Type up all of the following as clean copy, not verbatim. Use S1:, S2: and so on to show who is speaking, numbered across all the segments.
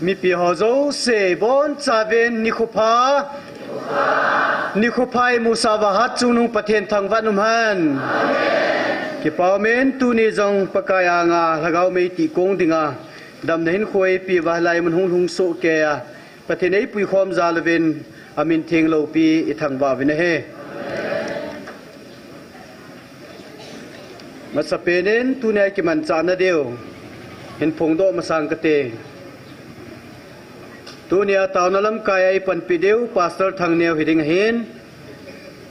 S1: mi pi ho zo se bon chaven nikhupai musawa hat chunung pathen thangwan han ki pawmen tu ni jong pakaya nga lagaw me ti kong dinga dam na hin khoi pi wa lai mun hung so ke a pathen ei pui khom zalwen amin theng lo pi i thangwa win he masapenen tu ne ki man cha na deu hin phong do masang ka te tunia taunalam kaya ipan pideu pastor thangneu hiding hin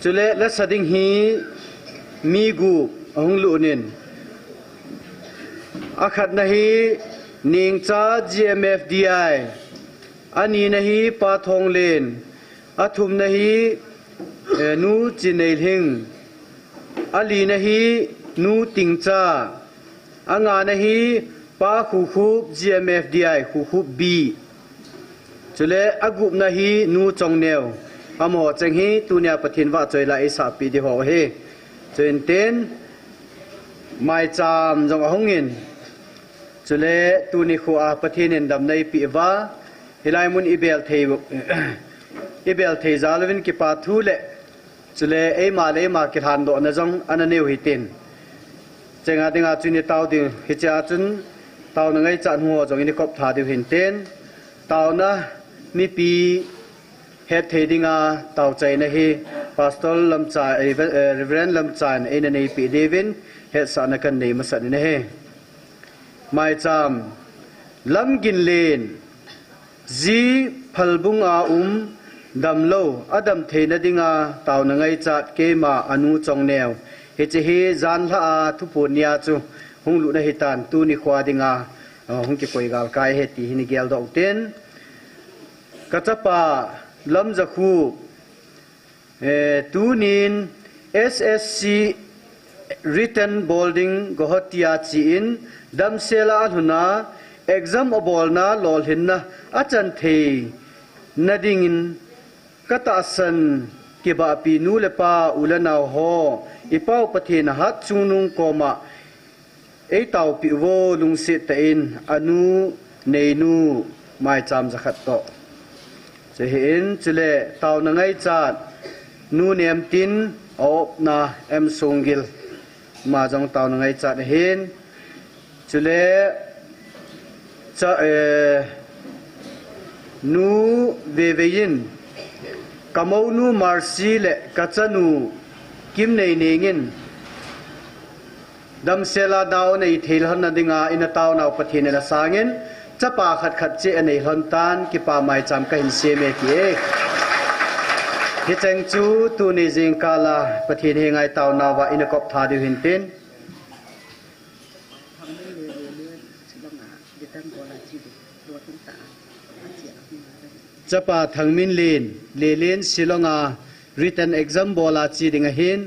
S1: chule la sading hi mi gu ahung lunin akhat nahi ning cha gmfdi ani nahi pa thong len athum nahi nu chinei hing ali nahi nu tingcha anga nahi pa khu khu gmfdi khu khu b chule agup na hi nu chong neo amo cheng hi tunia pathin wa choi la isa pi di ho he chen ten mai cham jong ahongin chule tuni khu a pathin en dam nei pi wa hilai mun ibel thei zalwin ki pa thu le chule e ma ki han do na jong ananeu hi ten chenga dinga chuni taw ding hi cha chun taw na ngai chan huo jong ni kop tha di hin ten taw na mi pi het thedinga taw chai na hi pastor lamcha reverend lamchan ena nei pi devin het sa na kan nei masan ne he mai cham lam gin len zi phalbunga damlo adam theina dinga taw na ngai chat ke ma anu chong neo he che hi zan la a thu punia chu hung lu na hitan tu ni khwa dinga hung ki koi gal kai he ti ni gel do ten kachapa lam zakhu tunin ssc written bolding gohatia chi in damsela huna exam obolna lol hinna achan the nadingin katasan kiba pi nu lepa ulana ho ipau pathin hat chunung koma ei tau pi wo lungsi ta in anu neinu mai cham zakhat to hin chule taw na ngai chat nu nem tin op na em sungil ma jong taw na ngai chat hin chule cha nu vevein kamau nu marsi le kachanu kim nei nengin dam sela daw nei thil han na dinga ina taw naw pathin na sangin chapa khat che anei hontan ki pa mai cham ka hin se me ki e hi cheng chu tu ni jing kala pathin he ngai taw na wa ina kop tha de hin tin chapa thangmin len silonga written exam bola chi dinga hin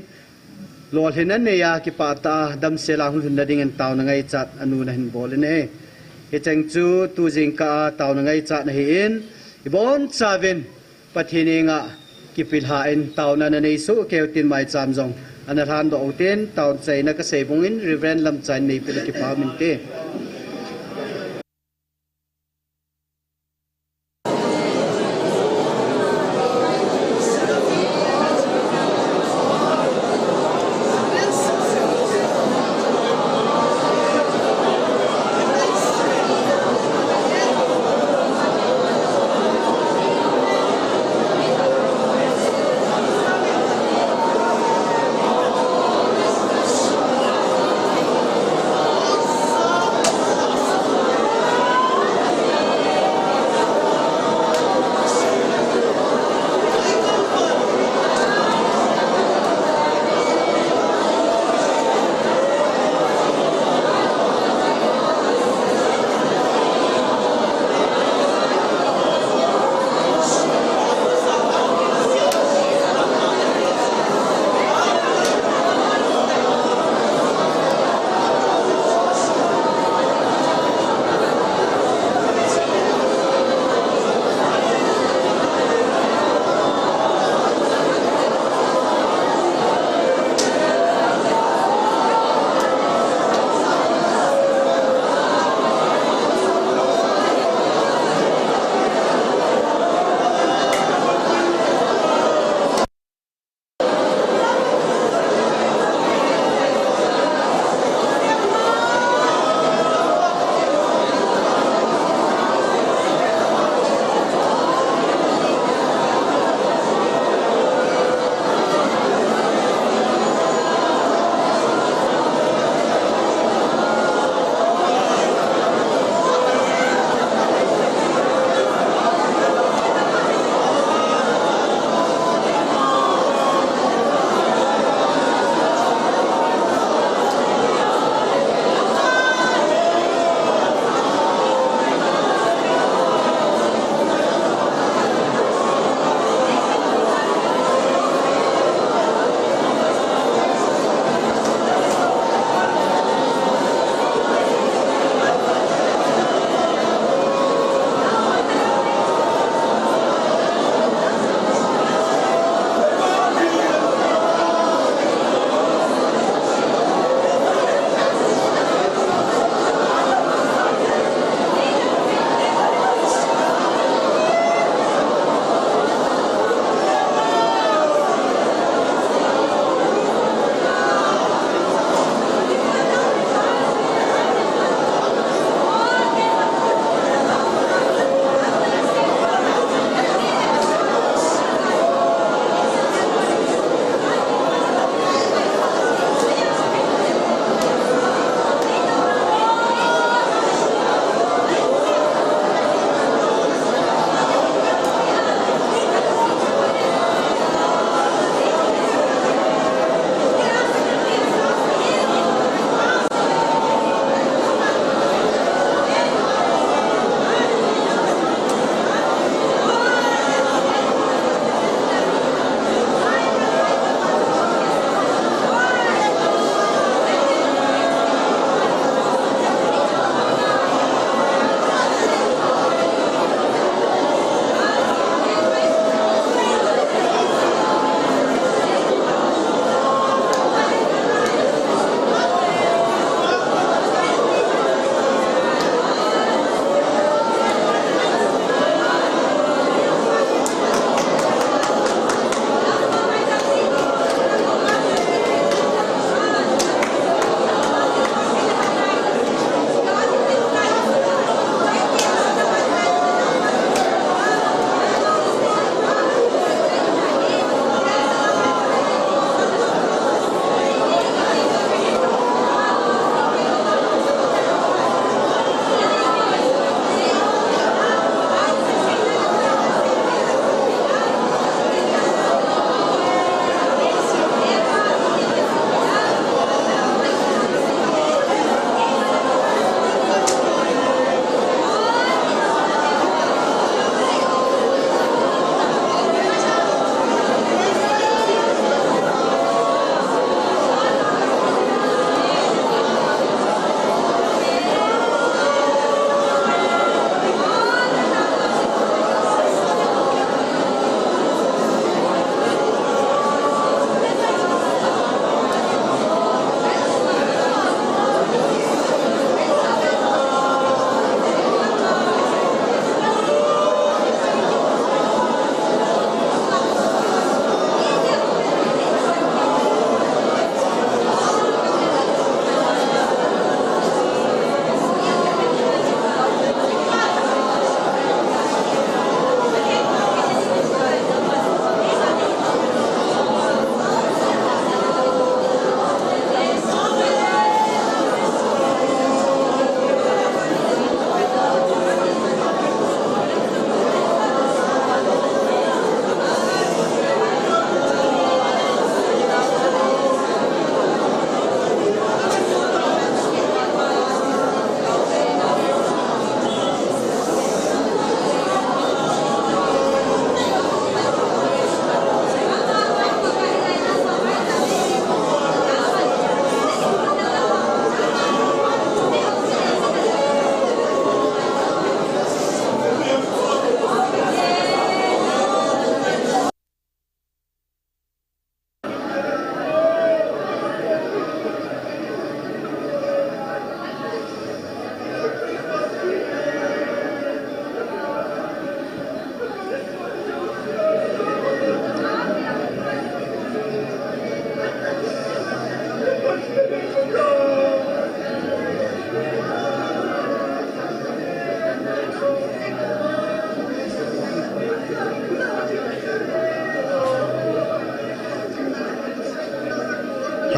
S1: lol hinan ne ya ki pa ta dam sela hun na ding en taw na ngai chat anu na hin bol ne he cheng chu tu jing ka taw na ngai cha na hi in ibon chaven pathininga ki pil ha in taw na nei su keu tin mai cham jong anathan do ten taw chai na ka sei bungin reverend lam chan nei pil ki pa min te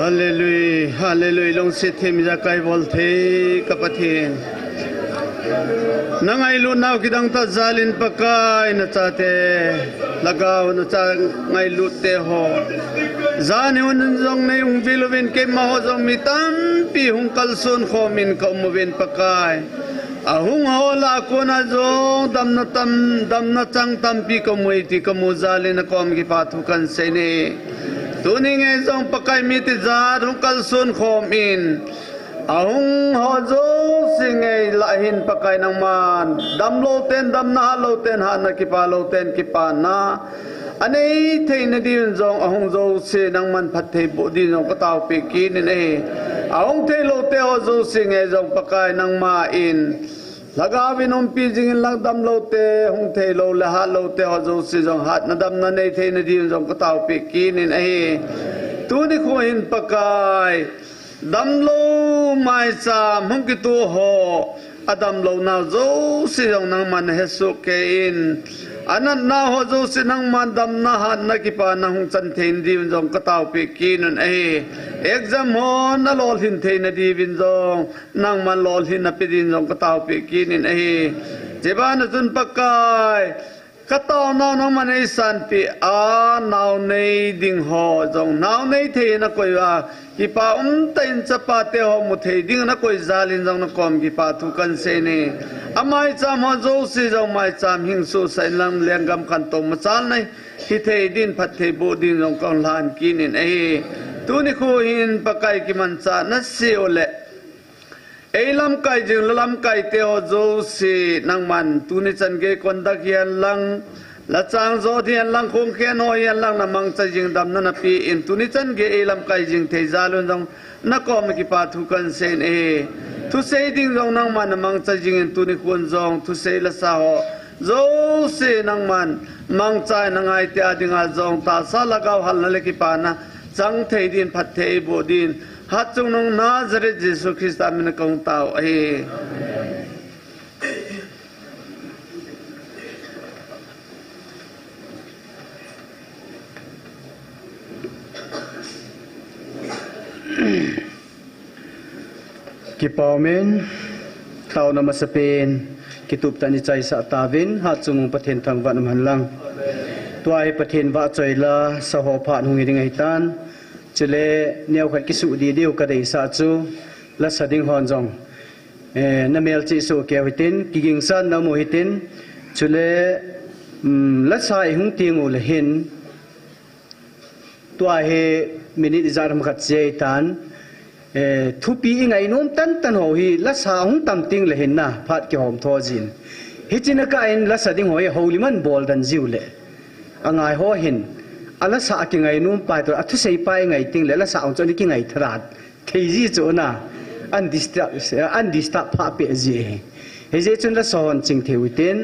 S1: Hallelujah, hallelujah. Long sit him zakai volte kapatin. Nangai lu nau kidang ta zalin pakai na chate lagaw na cha ngai lu te ho. Zani un zong nei ung vilovin ke ma ho zong mitam pi hung kalsun kho min ka movin pakai. Ahung ho la ko na zong dam na chang tam pi ko moi ti ko mu zalin na kom ki patu kan se ne. Tuning e zong pakai miti zar hung kalsun kho min. Ahung hozo singay lahin pakai nang man dam lo ten dam na lo ten ha na kipa lo ten kipa na anei thei na din zong ahung zo se nang man phat thei bo din zong kataw pe ki ni ne ahung thei lo te hozo singay zong pakai nang ma in lagawin om pi jing lang dam lo te hung thei lo la ha lo te hozo se zong hat na dam na nei thei na din zong kataw pe ki ni ne tu ni ko hin pakai dam lo mai sa mong ki tu ho adam lo na zo si jong nang man hesu ke in anan na ho zo si nang man dam na han na ki pa na hung chan thein di jong ka taw pe ki nun e exam ho na lol hin thein na di vin jong nang man lol hin na pe din jong ka taw pe ki nin e je ba na tun pakai kataw naw nang man ei san pi a naw nei ding ho jong naw nei the na koi wa ki pa tain chapa te ho mu the ding na koi zalin jong na kom ki pa thu kan se ne amai cham ho zo si jong mai cham hing su sai lang lengam kan to ma chal nai hi the din phat the bo din jong kong lan ki nin e tu ni khu hin pakai ki man cha na se ole eilam kai jing lam kai te ho zo si nang man tu ni chan ge kon da kian lang la chang zo thian lang khong khen ho yan lang na mang cha jing dam na pi in tu ni chan ge eilam kai jing thei zalun jong na ko ma ki pa thu kan sen e tu sei ding jong nang man na mang cha jing in tu ni kun jong tu sei la sa ho zo si nang man mang chai nang ai te adinga jong ta sa la gaw hal na le ki pa na chang thei din phat thei bo din hát chung nong Nazareth Jesus Christ amin kong tao ai Kipaumen tao na masapin kitup tani chai sa tavin hát chung pathen thang van man lang tuai pathen wa choi la sa ho pha hung ring ai tan chile neo khat kisu di deu ka dei sa chu la sading hon jong na mel chi so ke hitin kiging san na mo hitin chule la sai hung ting ul hin tua he minute zaram khat je tan thupi ngai nom tan tan ho hi la sa hung tam ting le hin na phat ki hom tho jin hichina ka in la sading hoi holiman bol dan jiule angai ho hin ala sa ki ngai num pai to athu sei pai ngai ting le la sa ong choni ki ngai thrat thei ji chu na an disturb pha pe ji he je chun la son ching theu ten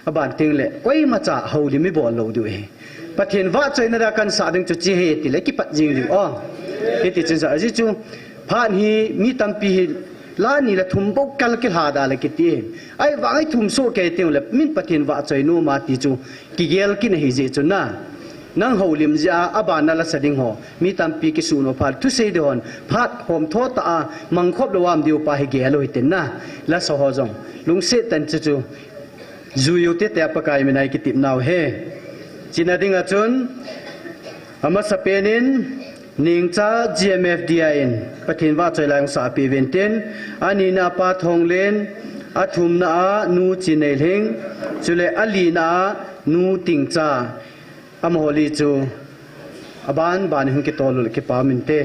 S1: aban ting le koi ma cha holi mi bol lo du he pathen wa choi na da kan sa ding chu chi he ti le ki pat jing lim o he ti chen sa ji chu phan hi mi tam pi hi la ni la thum bok kal ki ha da le ki ti ai wa ai thum so ke te le min pathen wa choi nu ma ti chu ki gel ki na hi je chu na nang holim ja abana la sading ho mi tampi ki suno phal tu sei don phat hom tho ta mang khop lawam diu pa hi ge lo hiten na la so ho jong lung se tan chu chu zu yu te ta pa kai menai ki tip naw he china dinga chun ama sapenin ning cha GMFDIN pathin wa choi lang sa pi venten ani na pa thong len athum na nu chinei leng chule ali na nu ting cha amholi chu aban ban hung ki tolul ki pa min te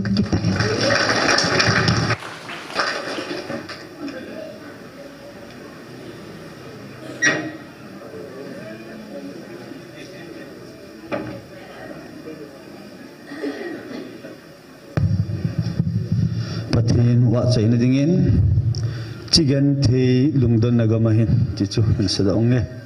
S2: Pathin wa chai na dingin chigan the lungdon nagamahin chichu sada onge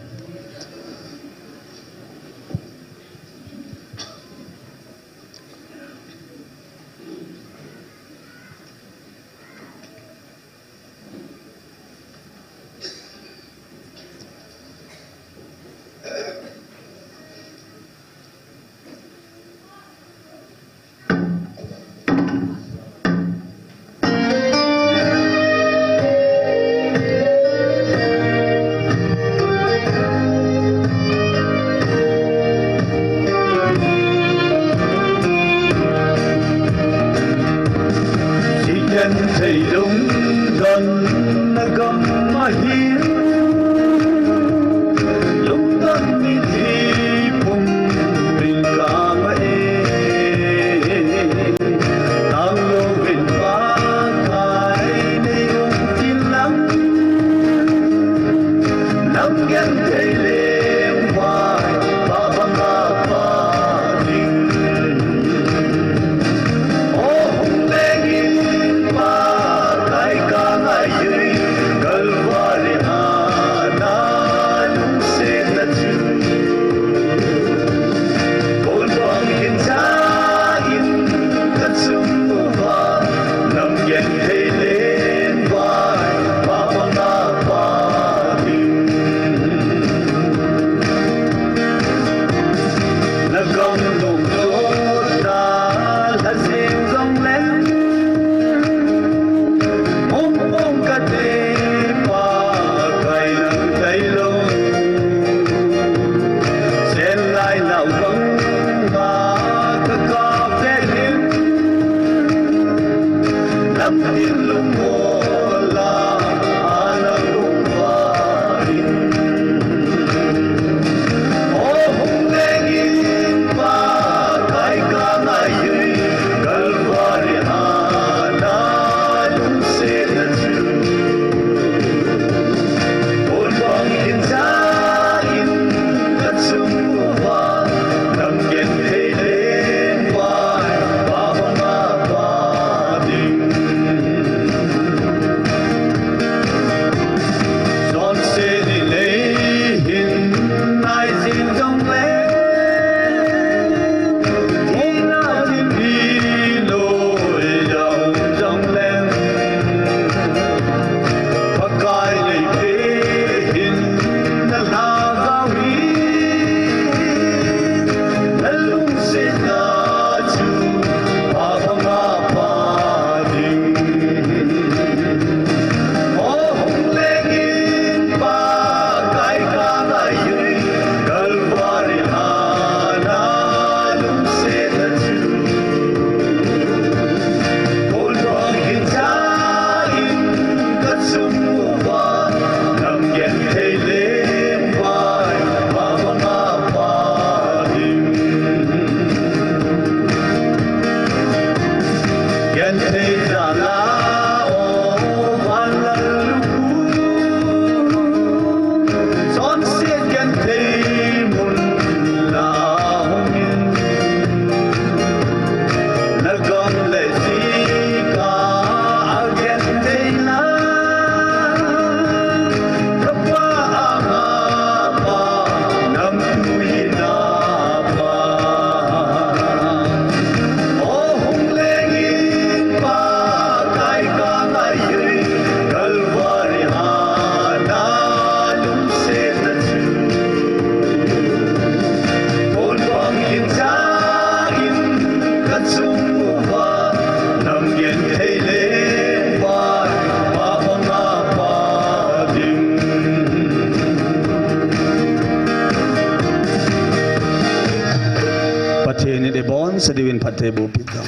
S2: Sediwin Pate Bupita.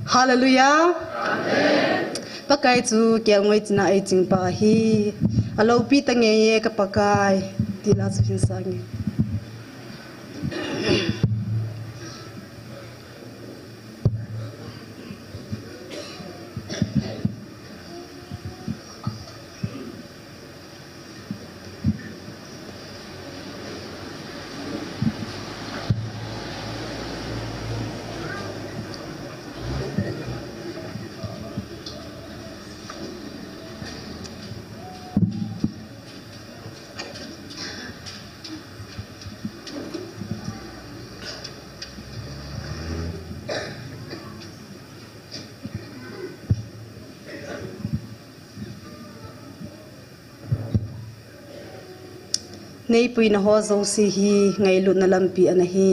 S3: Hallelujah. pakai chu kia ngoi china ai ching pa hi alo pi tange ye ka pakai tila chu hin sangi nei pui na ho zo si hi ngai lut na lampi ana hi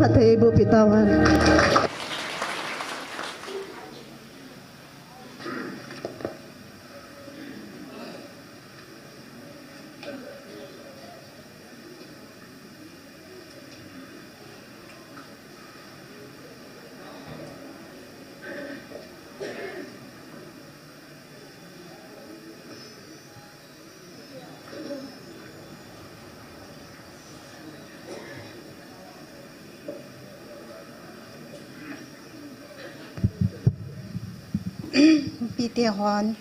S3: phát thầy bộ bị tao hơn bị tiêu hoan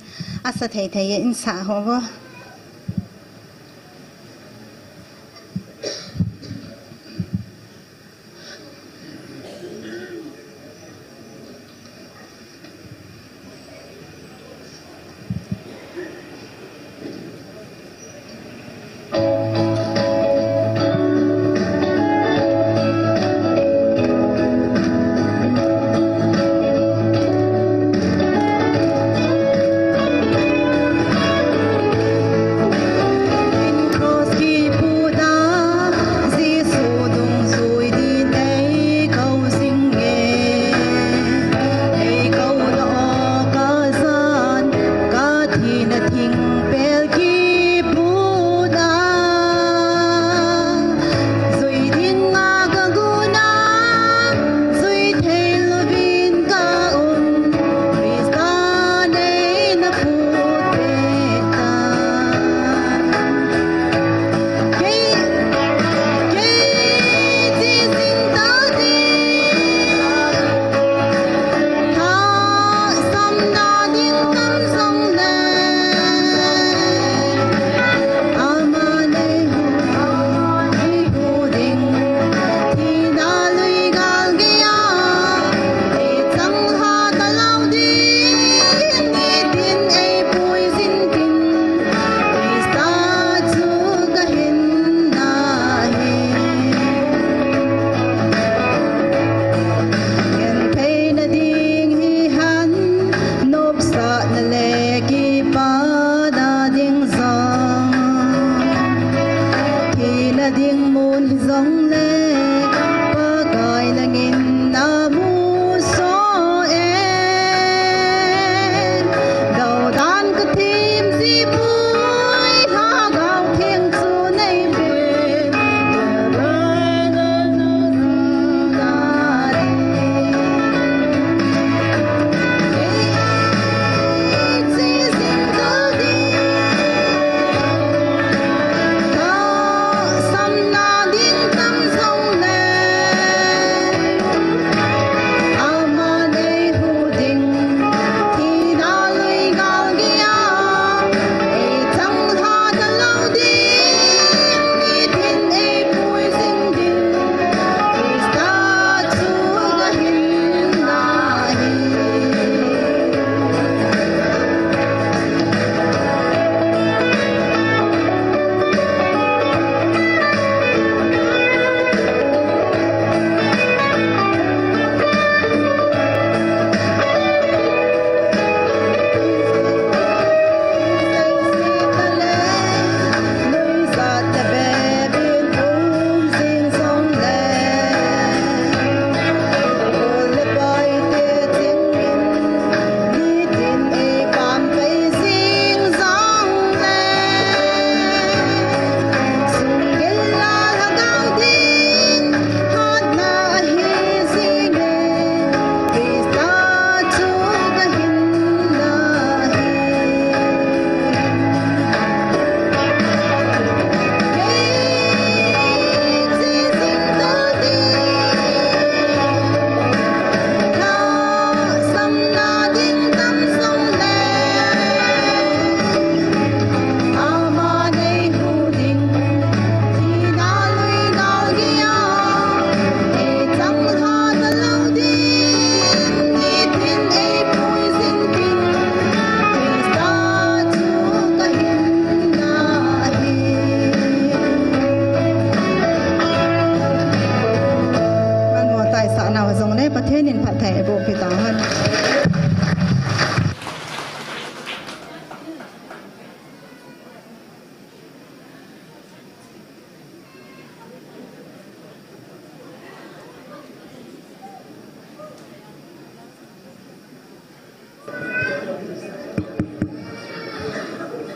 S3: à sao thầy thầy in xã họ vô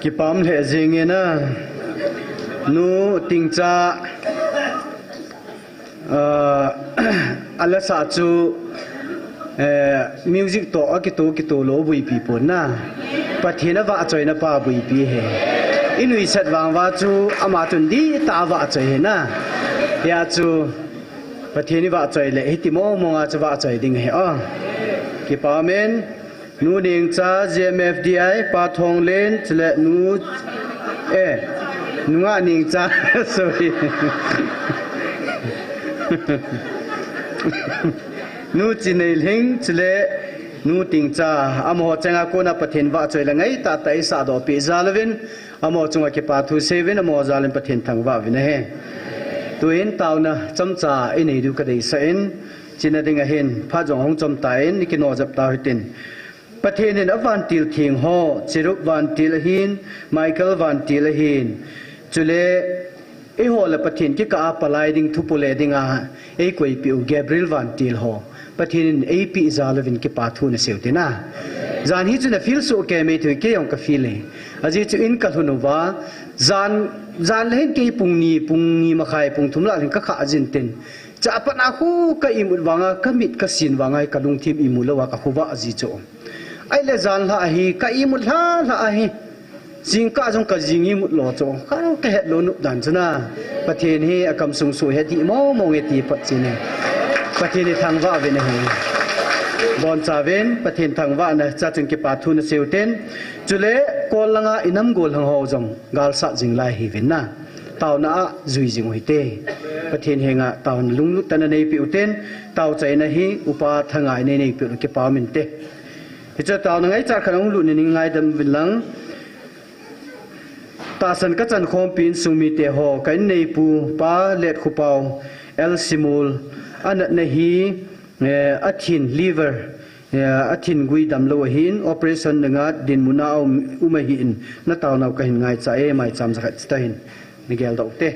S1: ki pam le jing na nu ting cha ala sa chu music to akitu lo bui pi pon na pathina wa choi na pa bui pi he inui sat wang wa chu ama tun di ta wa choi na ya chu pathini wa choi le hiti mo mo nga chu wa choi ding he a ki pa men nu ding cha GMFDI pa thong len chle nu nu nga ning cha sorry nu chinei hing chle nu ting cha amo changa ko na pathin wa choi la ngai ta tai sa do pi zalwin amo chunga ki pa thu sevin amo zalin pathin thang wa vin he tuin taw na chamcha inei du ka dei sa in china ding a hen pha jong hong chom ta in ni ki no jap ta hitin pathin in avan til thing ho chiruk van til hin Michael van til hin chule e ho la pathin ki ka apalai ding thupule ding a e koi piu Gabriel van til ho pathin e pi zalwin ki pa thu na seutina zan hi chuna feel so ke me thu ke yong ka feel e aji chu in ka thunu wa zan len ke pungni ma khai pung thumla len ka kha ajin ten cha pana khu ka imut wanga ka mit ka sin wanga ka lung thim imula wa ka khuwa aji chu ai le zan la hi ka imut la hi jing ka jong ka jing imut lo chu ka ka het lo nu dan chuna pathin hi akam sung su he ti mo nge ti pat chine pathin ni thang wa ve ne he bon cha ven pathin thang wa na cha chung ki pa thu na seuten chule kol langa inam gol hang ho jong gal sa jing lai hi ven na taw na zui jing hoite pathin henga taw lung lu tan nei pi uten taw chai na hi upa thangai nei pi ki pa min te hicha taw na ngai cha khanong lu ni ngai dam vilang ta san ka chan khom pin sumi te ho kan nei pu pa let khu pau el simul an na hi athin liver athin gui dam lo hin operation nga din muna uma hin na taw naw ka hin ngai cha e mai cham zakhat sta hin miguel dau te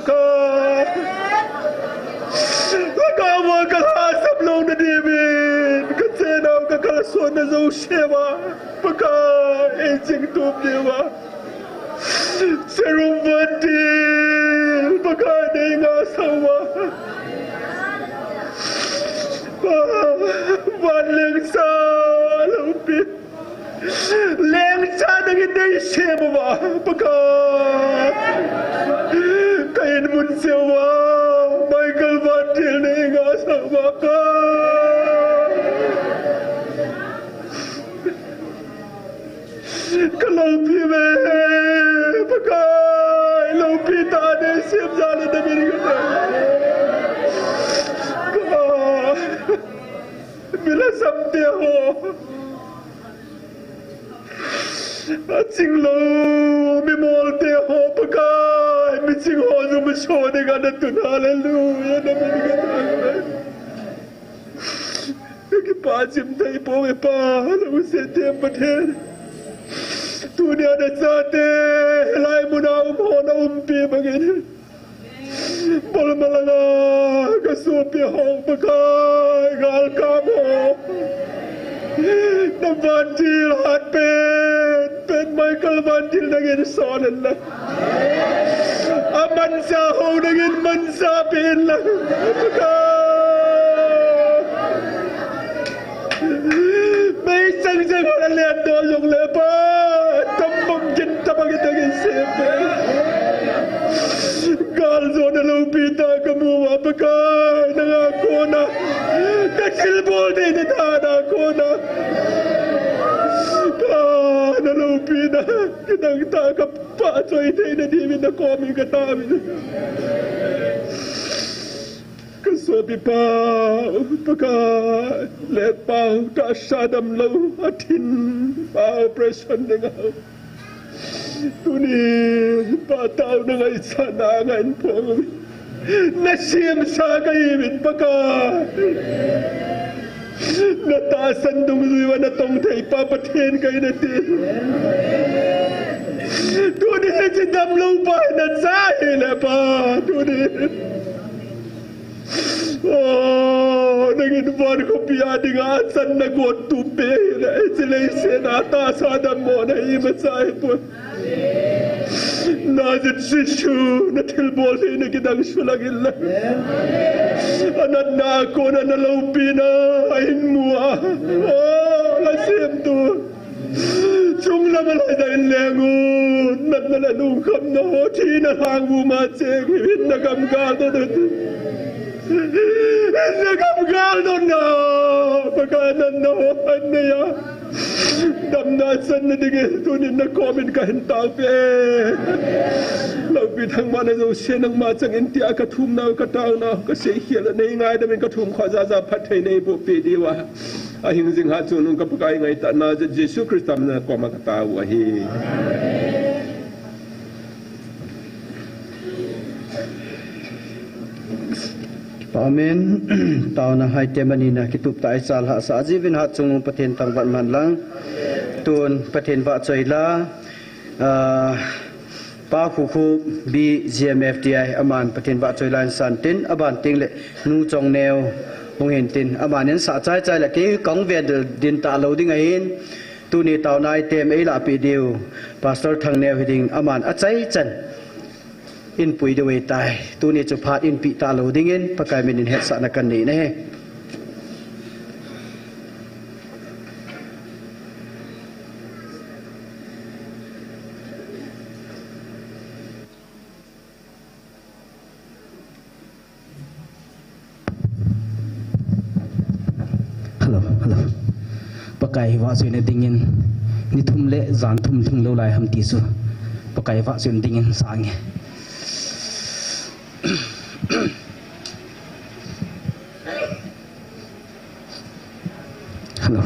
S4: Pakai Lagawa kalasap long na David Katsenaw kakalason na Zosheva Pakai Ejing tub dewa Serum Vandil Pakai na nga sawa Van leng sa lupit leng sa nang hindi siya ba Pakai kain mun sewa Michael Vandil na nga sawa ka kalau piwe Pakai lupi tane siap jalan demi kita bila sampai ho Acing lo mimol te ho Pakai micing ho zum show dengan tun haleluya demi kita Lagi pacim tai po pa lalu sete paten dunia ada sate lai muna ho na umpi begini bol malanga kasupi ho Pakai gal kamu na Vandil hat pen Michael Vandil naging sonen lang aman sa ho naging mansapin lang may isang ko na leto yung lepa tambang kinta pagitagin sipe Galzo na lupita kamuha Pakai nangako na kasilbol din itana ko na nalupita kitang takap pasoy din na di na komi katamin kasobi pa Pakai let pa kasyadam law atin pa operasyon nga Tuni pataw na nga isanangan po nasiyam sa kaibit Pakai natasan dumuliwa na tong tay papatin kayo natin Tuni na sinamlaw pa nasahil pa Tuni naging van ko piyadi nga asan nagod tupi na sila isinata sa adam mo na imasay po Nazit sisyo na tilboli na kitang sulagin lang Anad na ako na nalawpi na ayin mo lasim to Sung namalay dahil lengon Nat nalalungkam na hoti na lang bumatsik Hivin na kamgado doon Nakamgado na Pagkanan na hotan na ya Damnasan na digil tunin na komen kahintape Lagbitang mana zo siya ng matsang inti akatum na katao na Kasi hila na ingay namin katum kazaza patay na ipo pidiwa Ahing zing hatso nung kapagay ngay ta na Jesu Kristam na koma katao ahi
S1: Amen. Tao na hai temani na kitup ta isal ha sa ajivin hat chung paten tang ban man lang tun paten wa choila pa khu khu bi GMFTI aman paten wa choila san tin aban ting le nu chong neo hong hen tin aman nen sa chai chai la ke kong ve din ta lo ding ai tu ni tao nai tem ei la pi diu pastor thang neo hiding aman a chai chan in pui de wei tai tu ni chu phat in pi ta lo ding in pakai min in het sa na kan ni ne
S5: hello pakai wa sui ne dingin ni thum le zan thum thing lo lai ham ti su pakai wa sui dingin sang hello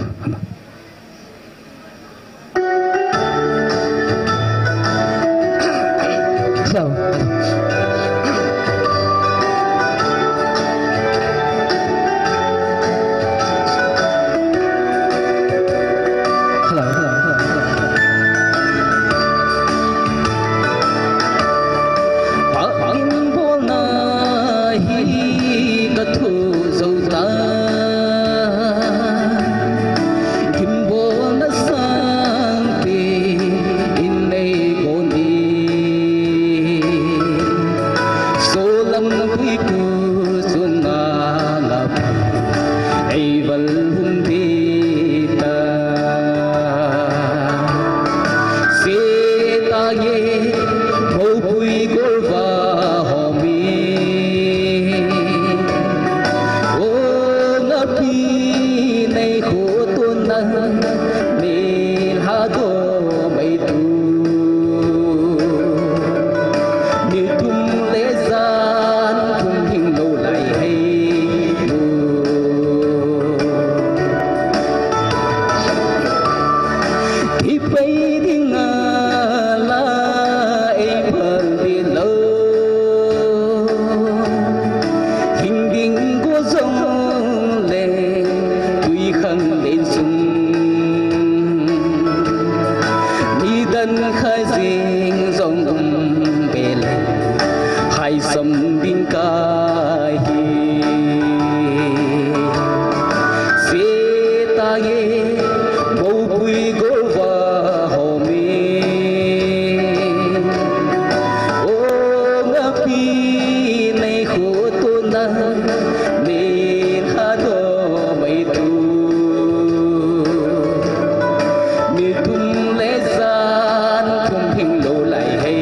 S5: Pagin po này khổ tuôn nắng nên hà đô mấy tu như thum lễ gian thum hình lâu lại hay thì bây đi ngà la ấy phần đi lâu hình đình của dòng lệ tuy khăn lên sung ni đân khai dinh dòng bề lệ hai sầm đinh cai xe ta ye bầu bụi gỗ và hồ mê ô ngã pi này khổ tuôn nắng nên hà đô mấy tu như thum lễ gian thum hình lộ lại hay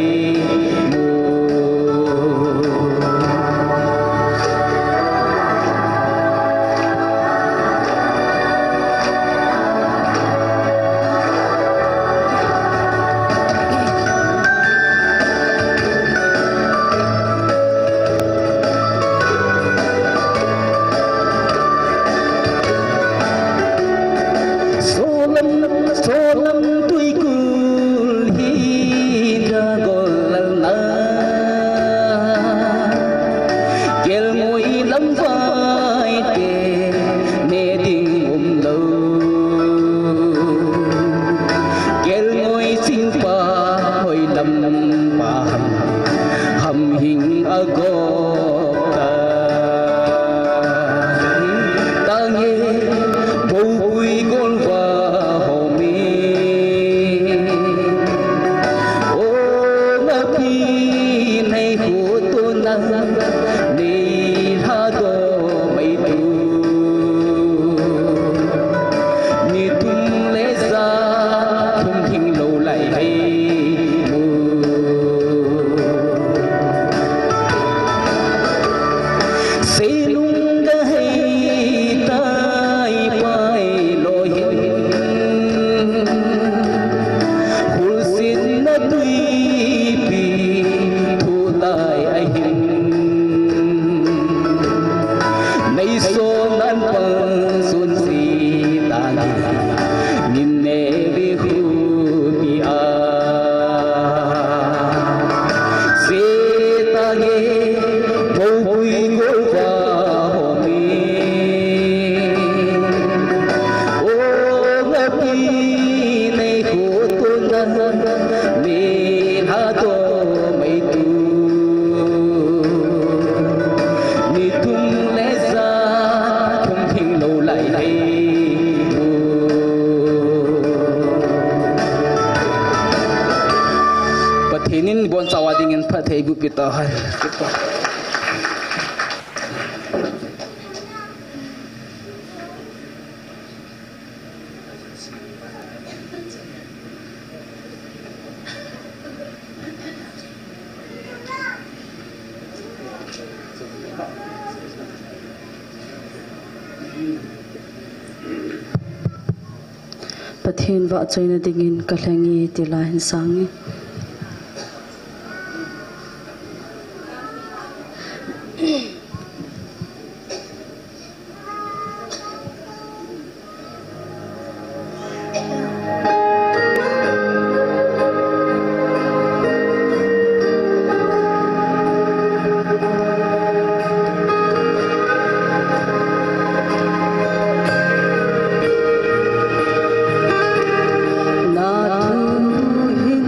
S5: solam tui kul hina golna kel moi lam vai te ne ding lo kel moi sing pa hoi lam pa ham hing agop ta nghe bầu bụi gol va ni ha do mấy tu ni thum lễ ra thum hình lâu lại hay se lung ga hay tai pai lo hin hul sin na tui pi thu lai ai hin nay so nan pang sun si ta nin ne vi hu bi a se ta ge bầu bụi gỗ va hồ mê ô ngã pi này khổ tuôn nắng nên hà đô mấy tu ni thum lễ ra thum hình lâu lại hay pathinin bon sawading en pathei bu pita hai
S3: pathin wa choina dingin kahlangi tila hin sangi na thu hin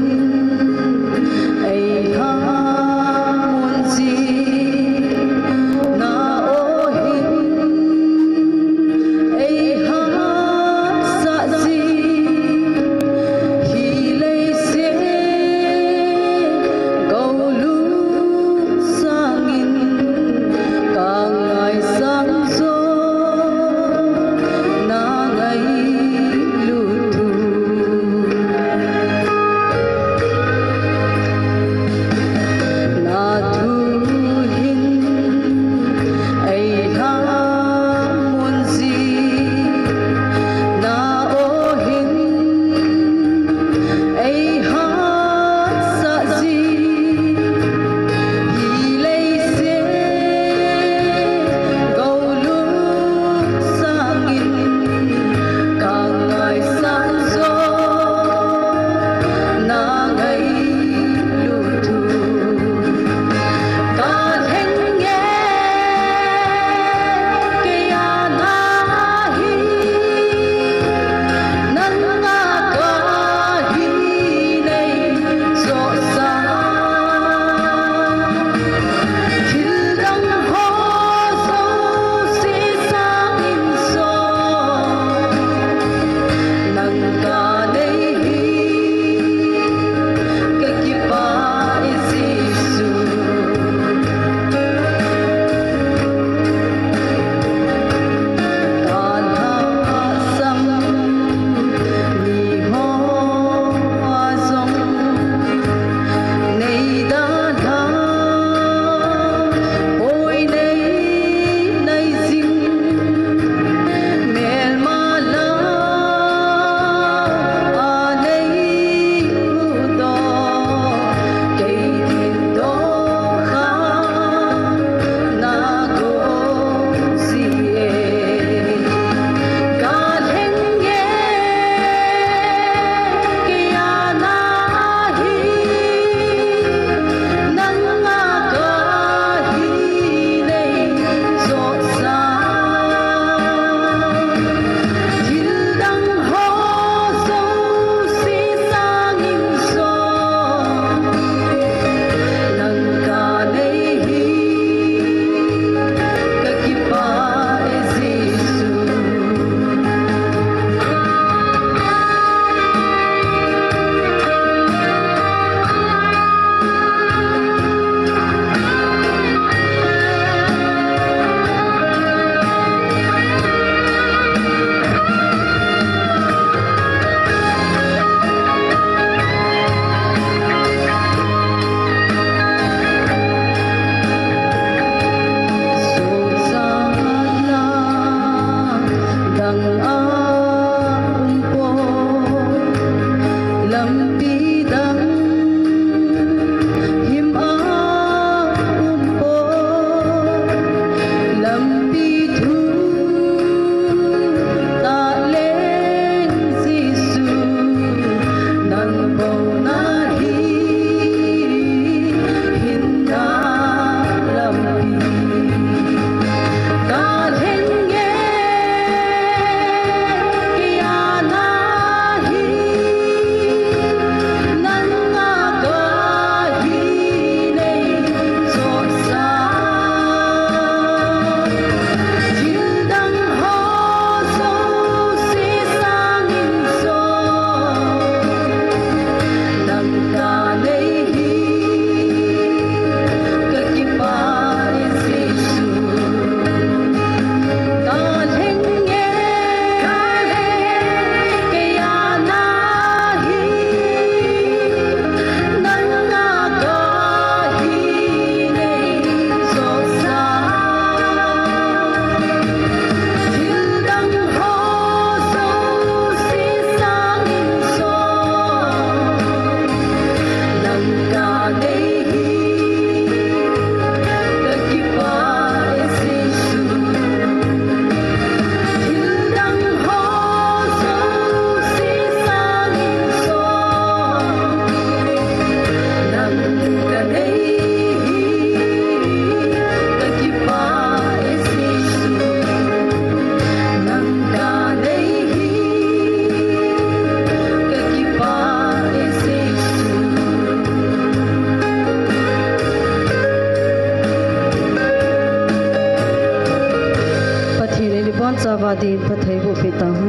S3: bon zawadi pathai bu pita hu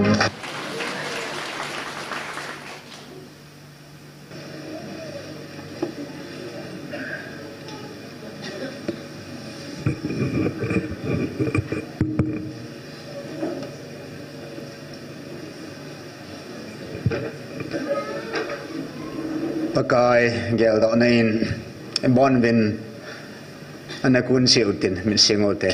S1: pakai gel dok nain bon vin anakun siutin min singote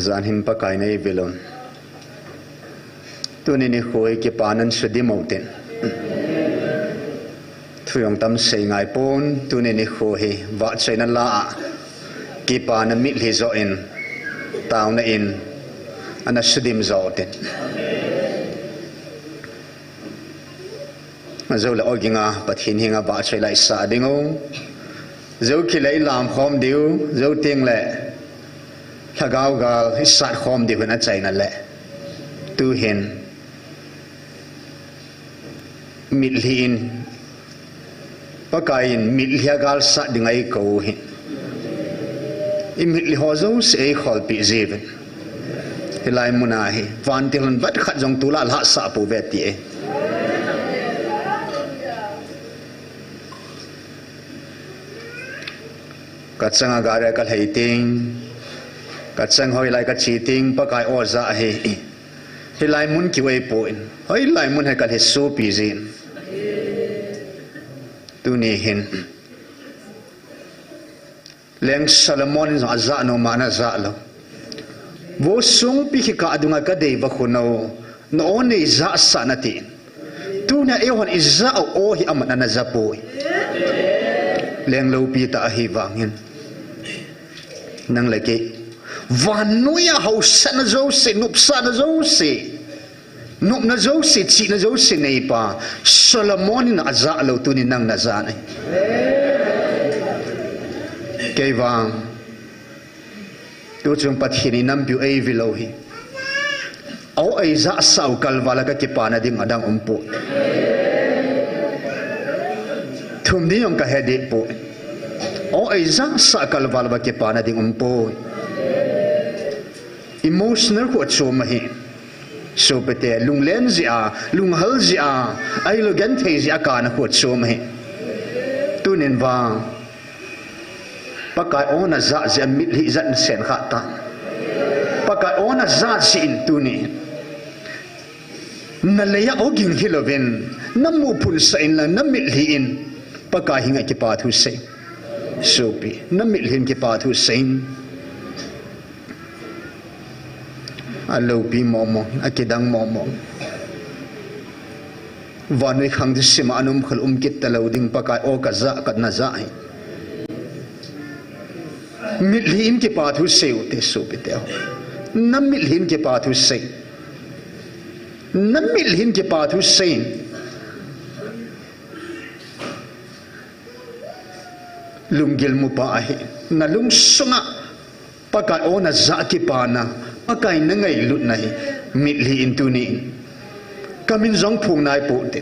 S1: zan him pakai nei vilon tuni ni khoi ki panan sudi moten thuyong tam sei ngai pon tuni ni khoi wa chaina la ki panan mi li zo in taw na in ana sudim zo ten zo la oginga pathin hinga ba chai lai sa dingo zo ki lai lam khom diu zo ting le khagau gal hisat khom diu na chai na le tu hin milhin pakain milhia gal sa dingai ko hin imil ho zo se khol pi jeven hilai munahi van tilon bat khat jong tula la sa pu veti e katsanga gare kal heiting katsang hoi lai ka cheating pakai oza he hilai mun ki wei poin hoi lai mun he kal he so pi zin tu ni hin leng Solomon za no mana za lo wo sung pi ka adunga ka dei ba khuno no ne za sanati tu na e hon izza o hi amana na zapoi leng lo pi ta hi wangin nang leke vanuya hausa na zo se nupsa na zo se nup na zo se chi na zo se nei pa Solomon na za lo tu ni nang na za nei kay wang tu chung pathini nam piu ei vilohi au ei za sau kalwala ka kipana ding adang umpo thum di yong ka hedi po au ei za sa kalwala ba kipana ding umpo emotional ko choma hi so pete lunglen zia lunghal zia ai lo gan thei zia kana ko choma hi tunin wang pakai ona za zia mit li zan sen khata pakai ona za sin tuni nalaya oging hiloven namu pun sain la namit li in pakai hinga ki pa thu sei sopi namit hin ki pa thu sein alo pi momo akidang momo vanoi khang di sima anum khul kit taloding pakai o ka za kat na za hi milhin ke pathu seu te supite ho nam milhin ke pathu sei nam milhin ke pathu sei lunggil mu pa hi na lung sunga pakai ona za ki pana pakai na ngai lut nai milhin tu ni kamin zong phung nai po te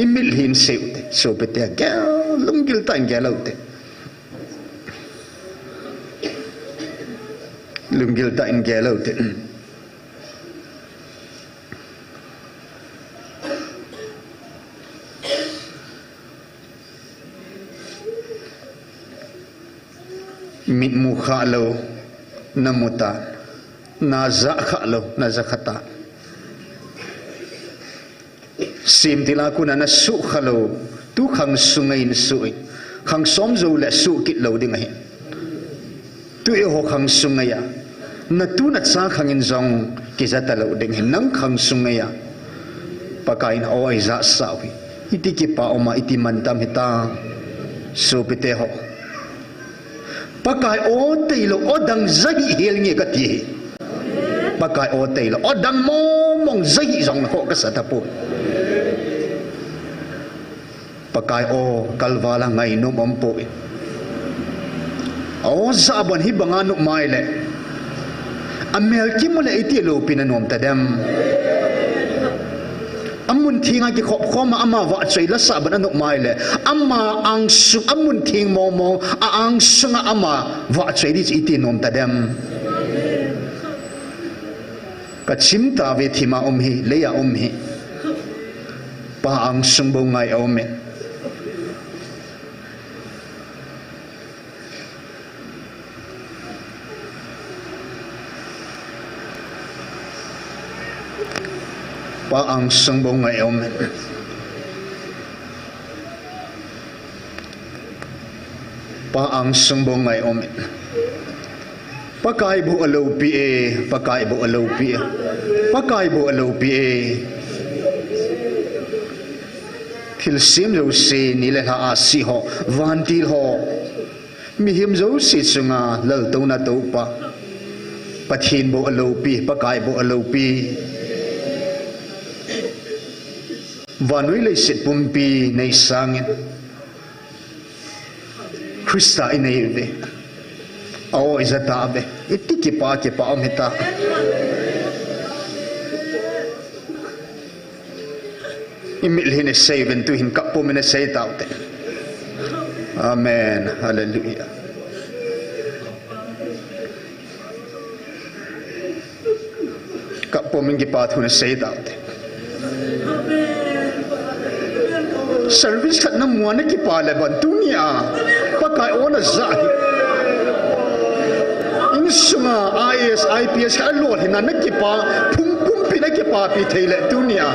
S1: imilhin seu te supite ga lunggil tan ga lo te lunggil ta in gelo te mit mu khalo namuta na za khalo na zakhata sim tila kuna na su khalo tu khang sungai na sui khang som zo la su kit lo ding hi tu e ho khang sungaya na tu na cha khangin zong ki za ta lo ding hin nang khang sungaya pakai na oi za sawi iti ki pa oma iti mantam hita so pite ho pakai o te lo odang zai hel nge ka ti pakai o te lo odang mo mong zai zong ho ka sa ta pu pakai o kalwala ngai no mom po o zaban hi banganu maile amel ki mole iti lo pinanom tadam
S2: amun thinga ki khop khoma ama wa chaila sa ban anuk mai le ama ang su amun thing mo ang sunga ama wa chaili chi ti nom ta dem ka chimta ve thima hi leya hi pa ang sung bo ngai ome pa ang sung bo ngai ome pa ang sung bo ngai ome pakai bu alo pi e pakai bu alo pi e pakai bu alo pi e thil sim lo se ni le ha si ho van til ho mi him zo si chunga lal to na to pa pathin bu alo pi pakai bu alo pi vanui le sit pum pi nei sangin Krista ineve ao izatabe itiki pa omita imil hine seven tu hin kapo mena say taute amen hallelujah kapo mingi pa tu na say taute service kat na muana ki pa leban dunia pakai ona zahi sunga IS IPS ka lol hina nakipa pum pinakipa pi thele dunia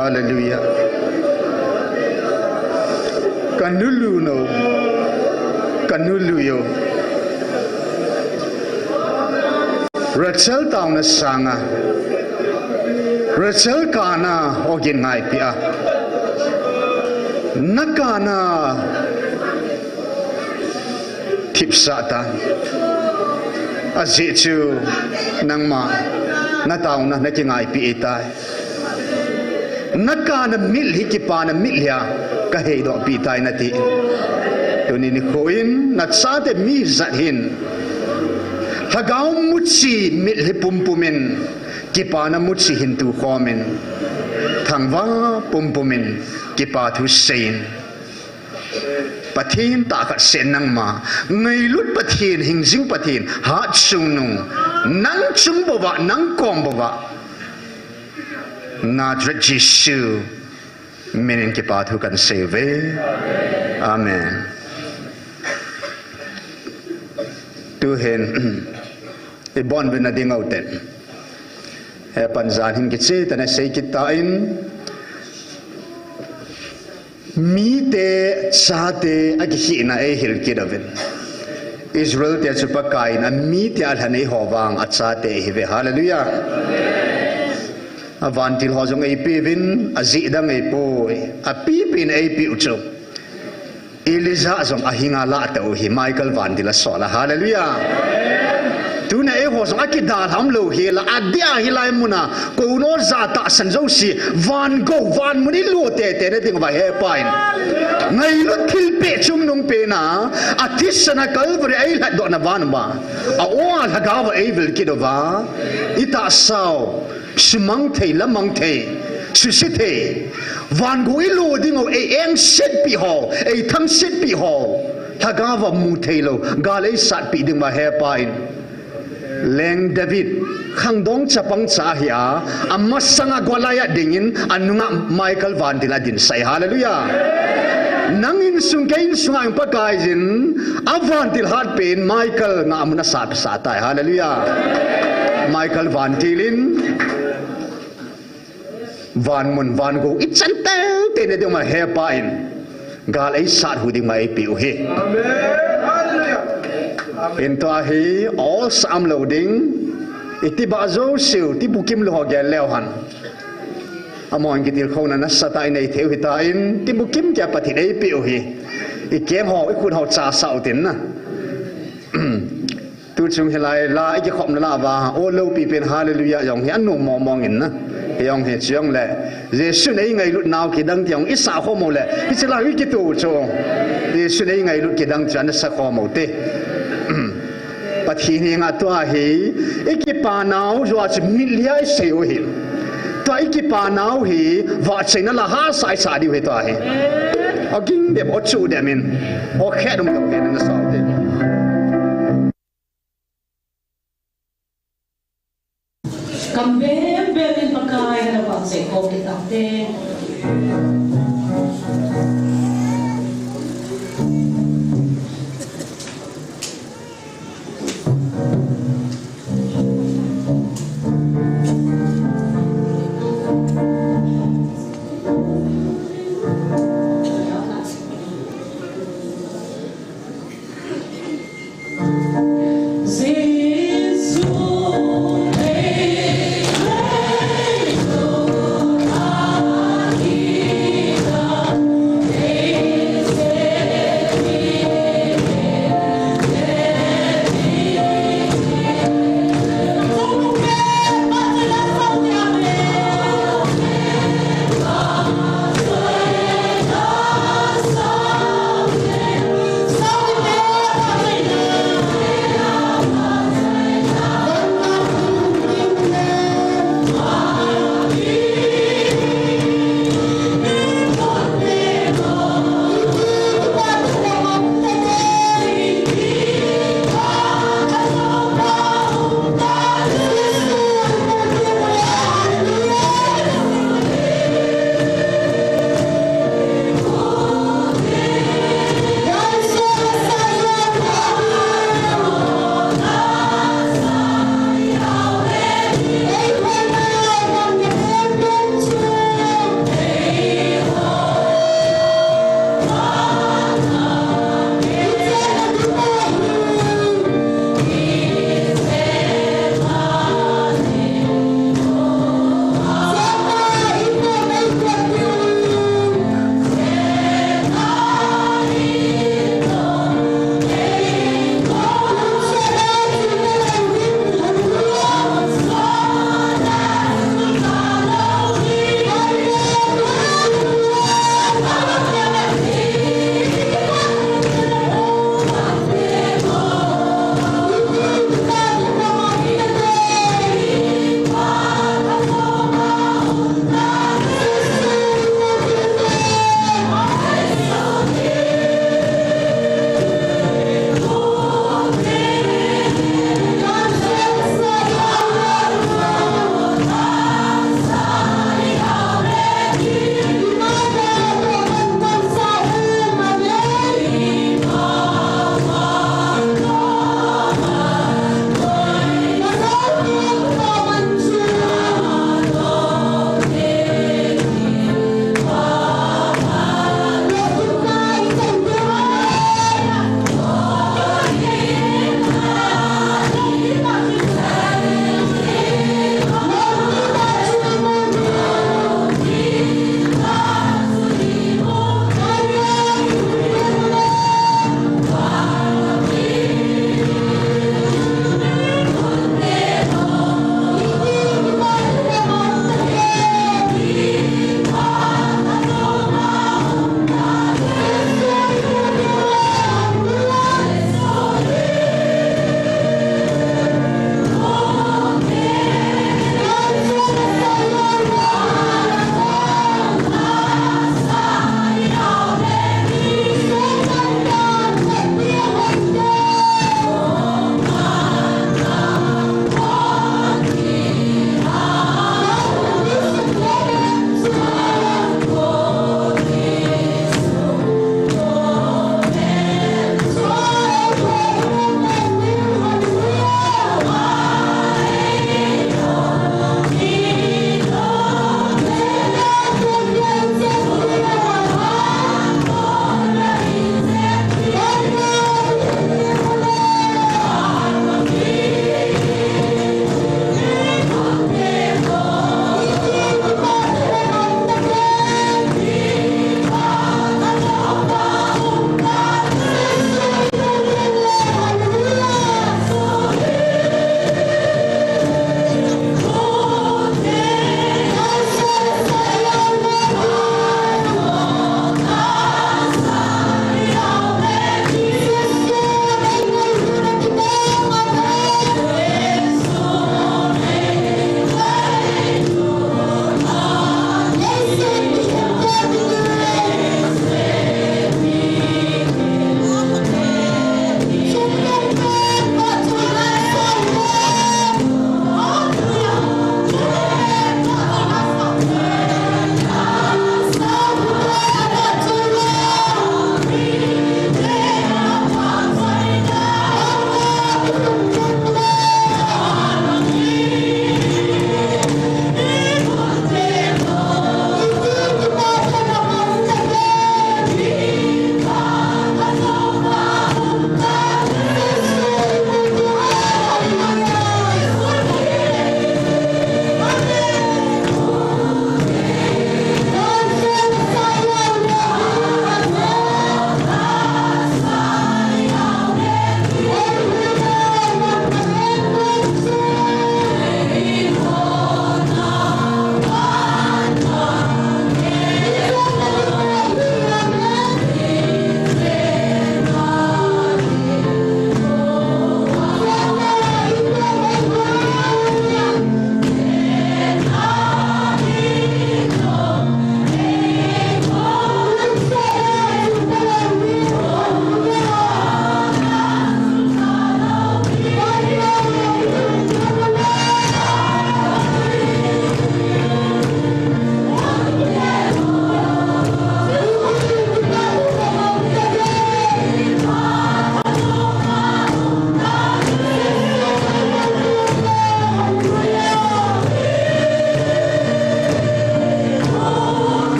S2: hallelujah kanulu no kanulu yo Rachel taong na sanga Rachel kana ogin ngai pia nakana tipsata azichu nangma na taong na nakingai pi itai nakana milhi kipana milya kahedo pi tai nati tunin koin natsate mi zathin hagaw mutsi milhi pumpumin kipana mutsi hintu khomin thangwa pumpumin kipathu sein pathin takat sen nang ma ngai lut pathin hingjing pathin ha chung nung nang chung bawa nang kom bawa Nazareth Jesu menin kipathu kan save amen tu hen ibon ben ading outen e panzan hin kitse tana sei kitain mi te chate aghi na e hil kidaven Israel te chupakai na mi te alhanei howang achate hive hallelujah avantil hojong ei pivin azi dang ei poi api pin ei pi ucho Eliza zong ahinga la ta hi Michael vandila sola hallelujah tuna e hojong akidal hamlo hi la adia hi lai muna ko no za ta sanjo si van go van muni lo te te ne ding ba he pain ngai lo thil pe chung nung pe na atisana kalvre ai la do na van ba a o la ga wa ei vil kidova ita sao Sumang thei lamang thei susi thei van goi lo ding o e eng sit pi ho e thang sit pi ho thagawa mu thei lo galei sat pi ding ma he pain leng David khangdong chapang cha hia amma sanga golaya dingin anunga Michael van diladin sai hallelujah nangin sungkain sungang pakaijin avan til hat pen Michael nga amuna sat satai hallelujah Michael van tilin van mun van go ichante te ne ding ma he pain gal ai sat hu ding mai piu he amen hallelujah in to hi all sam loading iti bazo siu ti bukim lo gel lewhan amon gitil khona na satai nei theu hitain ti bukim kya pathi nei piu hi i kem ho i kun ho cha sau tin na tu chung helai la i ki khom na la ba o lo pi pen hallelujah yong hi anu mo mong in na yong he chiang le jesu nei ngai lut naw ki dang tiang isa kho mo le ki chila wi ki tu chong jesu nei ngai lut ki dang chan sa kho mo te pathi ni nga to hi ekipa naw jo ach milia se o hi to ekipa naw hi wa chaina la ha sai sa di he to hi aging de o chu de min o khedum to he na sa te
S6: Kambem belin pakai na bang se COVID ate.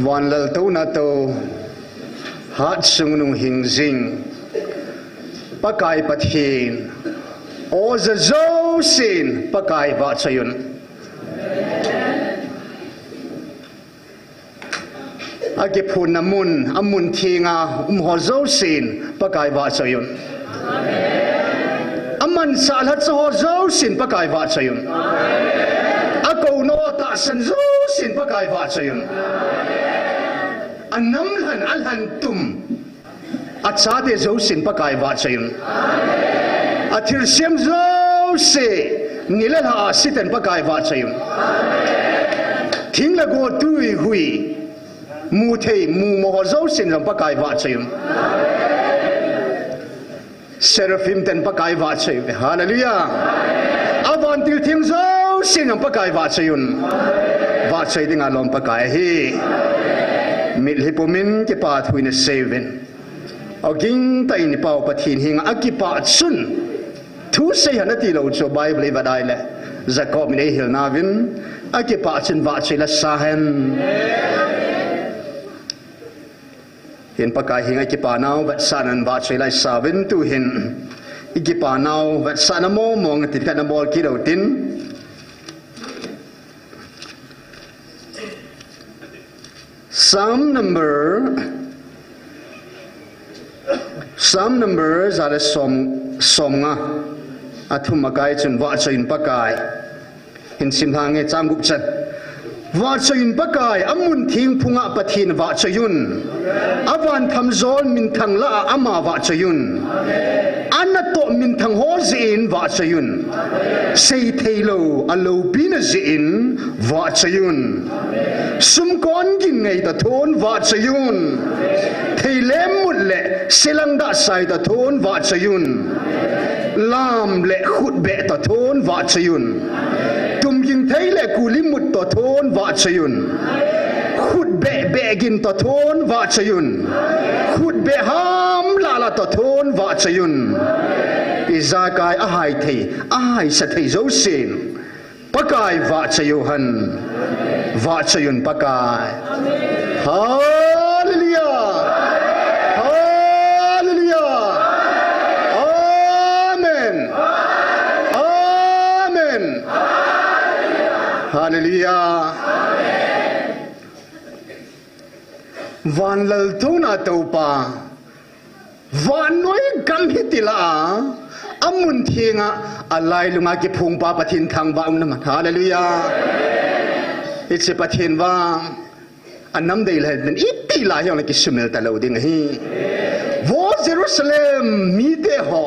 S2: van lal to na to hat sung nung hing jing pakai pathin o za zo sin pakai va chayun age phun namun amun thinga ho zo sin pakai va chayun aman sal hat ho zo sin pakai va chayun ako no ta san zo sin pakai va chayun anam han alhan tum achade zo sin pakai va chayun athir sem zo se nilal ha sitan pakai va chayun thing la go tui hui mu thei mu mo zo sin ram pakai va chayun seraphim ten pakai va chayun hallelujah avan til thing zo sin ram pakai va chayun va chay ding alom pakai hi mit hipomin ke pa thuin seven aging tai ni pau pathin hing akipa chun thu sei hanati lo cho bible vadai le jacob ne hil navin akipa chun va chay la sahen hin pakai hing akipa naw vat sanan va chay la savin tu hin ikipa naw vat sanamo mong ti kana bol ki do tin Psalm numbers are som nga athum makai chun wa chain pakai hin sim hange cham gup chat wa chain pakai amun thing phunga pathin wa chayun awan tham zol min thang la ama wa chayun anato min thang ho zin wa chayun sei thailo alo bin zin wa chayun sum kon gin ngai ta thon wa chayun theilem mut le silang da sai ta thon wa chayun lam le khut be ta thon wa chayun tum ging theile kulimut ta thon wa chayun khut be be gin ta thon wa chayun khut be ham la la ta thon wa chayun izakai ahai thei ahai sa thei zo sin pakai wa chayuhan wa chayun pakai hallelujah hallelujah amen amen hallelujah van lal thuna topa van noi gam hitila amun thinga alai lunga ki phung pa pathin thang ba um na hallelujah it's a pathin wa anam dei la den itti la yong la ki sumel ta lo ding hi wo jerusalem mi de ho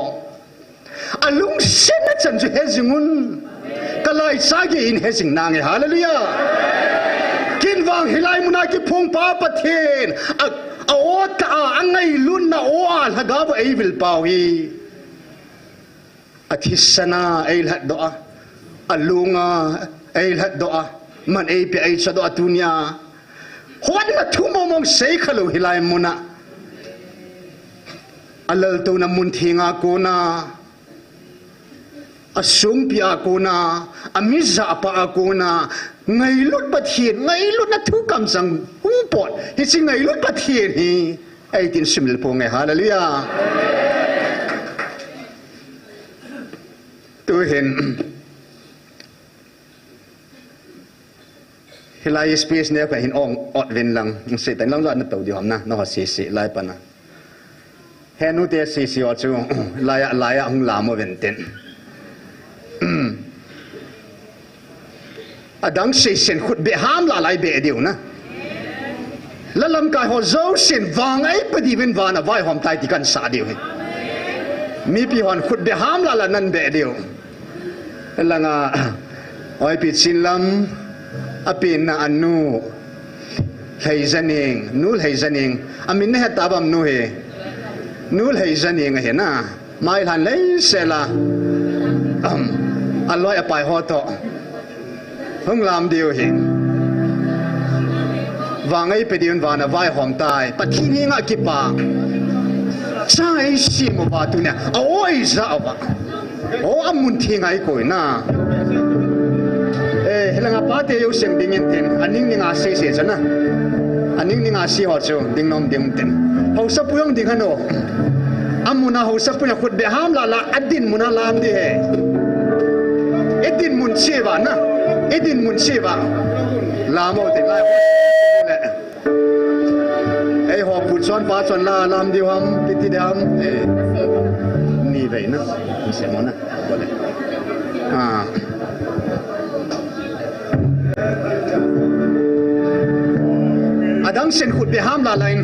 S2: alung sen chan ju hezingun kalai sagi in hezing nang hallelujah kin wang hilai muna ki phung pa pathin a ota angai lun na o al haga ba ei vil pawi athisana ei hat doa alunga ei hat doa man ei pe ei cha doa tunya hon na thumo mong sei khalo hilai muna alal to na mun thinga ko na asung pia ko na amiza pa ko na ngai lut pathian ngai lut na thu kam sang pot hi sing ngai lut pathian hi ai tin simil po ngai hallelujah tu hen hilai space ne ka hin ong ot vin lang se tan lang na to di hom na no si si lai pa na henu te si si o chu laya hung la mo ven ten adang se sen khut be ham la lai be diu na la lam kai ho zo sen wang ai pa di ven wa na vai hom tai ti kan sa diu mi pi hon khut be ham la la nan be diu la nga oi pi chin lam apin na anu thei zaning nul hei zaning amin ne ta bam nu he nul hei zaning he na mai han lei sela aloi apai ho to hung lam diu hin wangai pe diun wana vai hom tai pathini nga ki pa chai si mo ba tu ne oi za ba o amun thingai koi na helanga pa te yo seng dingin tin aning ninga se se chana anh ninh ninh asi họ chu ding nom ding ten hậu sa puyong ding hano amuna hậu sa puya khut be ham la adin muna lam di he edin mun cheva na edin mun cheva lamo te lai le ei ho pu chon pa chon la lam di ham piti dam ni ve na se mona bole Adang sen khut be ham la lain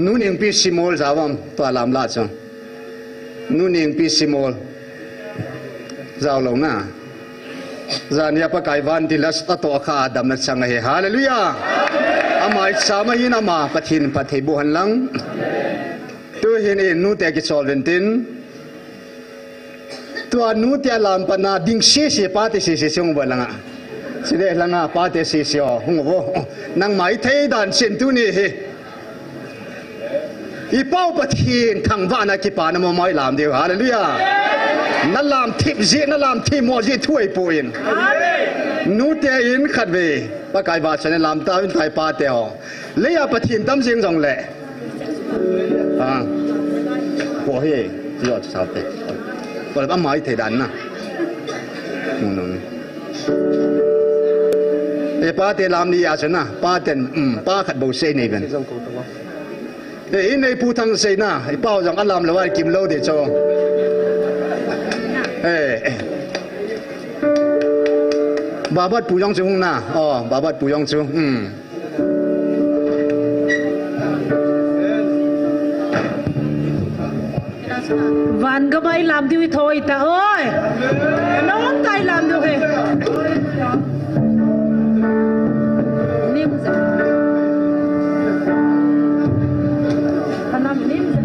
S2: นู่นเองพิสิมอลจาวมตัวลำลาจังนู่นเองพิสิมอลจาวลงนะจานยาปะไกวันที่ลัสตตัวข้าดำนัดสังเฮฮาเลลูยาอามาอิสามายินามาปะทินปะเทบุหันลังตัวเห็นเอ็นนู่นแต่กิจสอลเวนตินตัวนู่นแต่ลำปนาดิ่งเสียเสียปาเตเสียเสียงบัลลังอ่ะสิเดลังอ่ะปาเตเสียเสียหงโวนังไม่เทดันเส้นตุนี่เฮอีเป้าปะทินทางบ้านนักกีฬาน้ำไม่ลำเดียวฮาเลลูยานั่นลำทิพย์เจนั่นลำทิพย์มัวเจถ้วยปูอินนู่นแต่อินขัดเวปะไก่บาดฉันลำตาวินไทยปาเตียวเลี้ยปะทินตั้มเสียงจงเล่หัวเฮที่ยอดชาวเตะก็เลยป้าไม้เทดันนะนู่นเอป้าเตลำนี่อาชนะป้าเต็นป้าขัดบูเซนี่เป็นเอ้ยในผู้ทั้งเซน่ะไอ้เป้าจังอัลลัมละว่ากิมโลเดชงเอ้บาบัดปูยองจุงนะอ๋อบาบัดปูยองจุง
S6: วันก็ไม่ลำที่วิโทยแต่เอ้ยน้องไก่ลำดูเองนิ่มสิขนมนิ่มสิ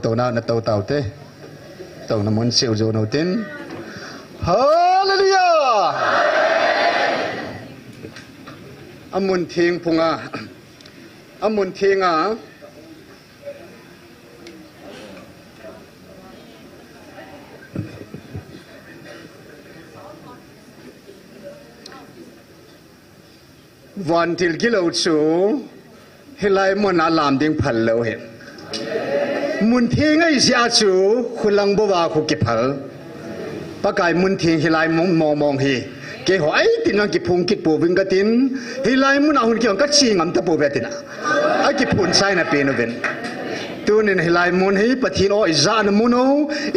S2: tàu nào là tàu thế tàu là muốn siêu dầu đầu tiên hallelujah amun thiêng phung à amun thiêng àวันที่กิโลชูให้ไล่มันอาลามดิ้งพันเลวเห็นมุนเทียงไอ้เสียชูคุณลังบัวคุกิพัลปะกายมุนเทียงให้ไล่มองฮีเกี่ยวไอ้ตินังกิพุงกิปูวิ่งกตินให้ไล่มุนเอาหุ่นเกี่ยวกับชิงอัมตะปูเวตินะไอ้กิพุนใส่ในปีนเป็นตัวนี้ให้ไล่มุนให้ปะทินอ้อยจานมุนเอา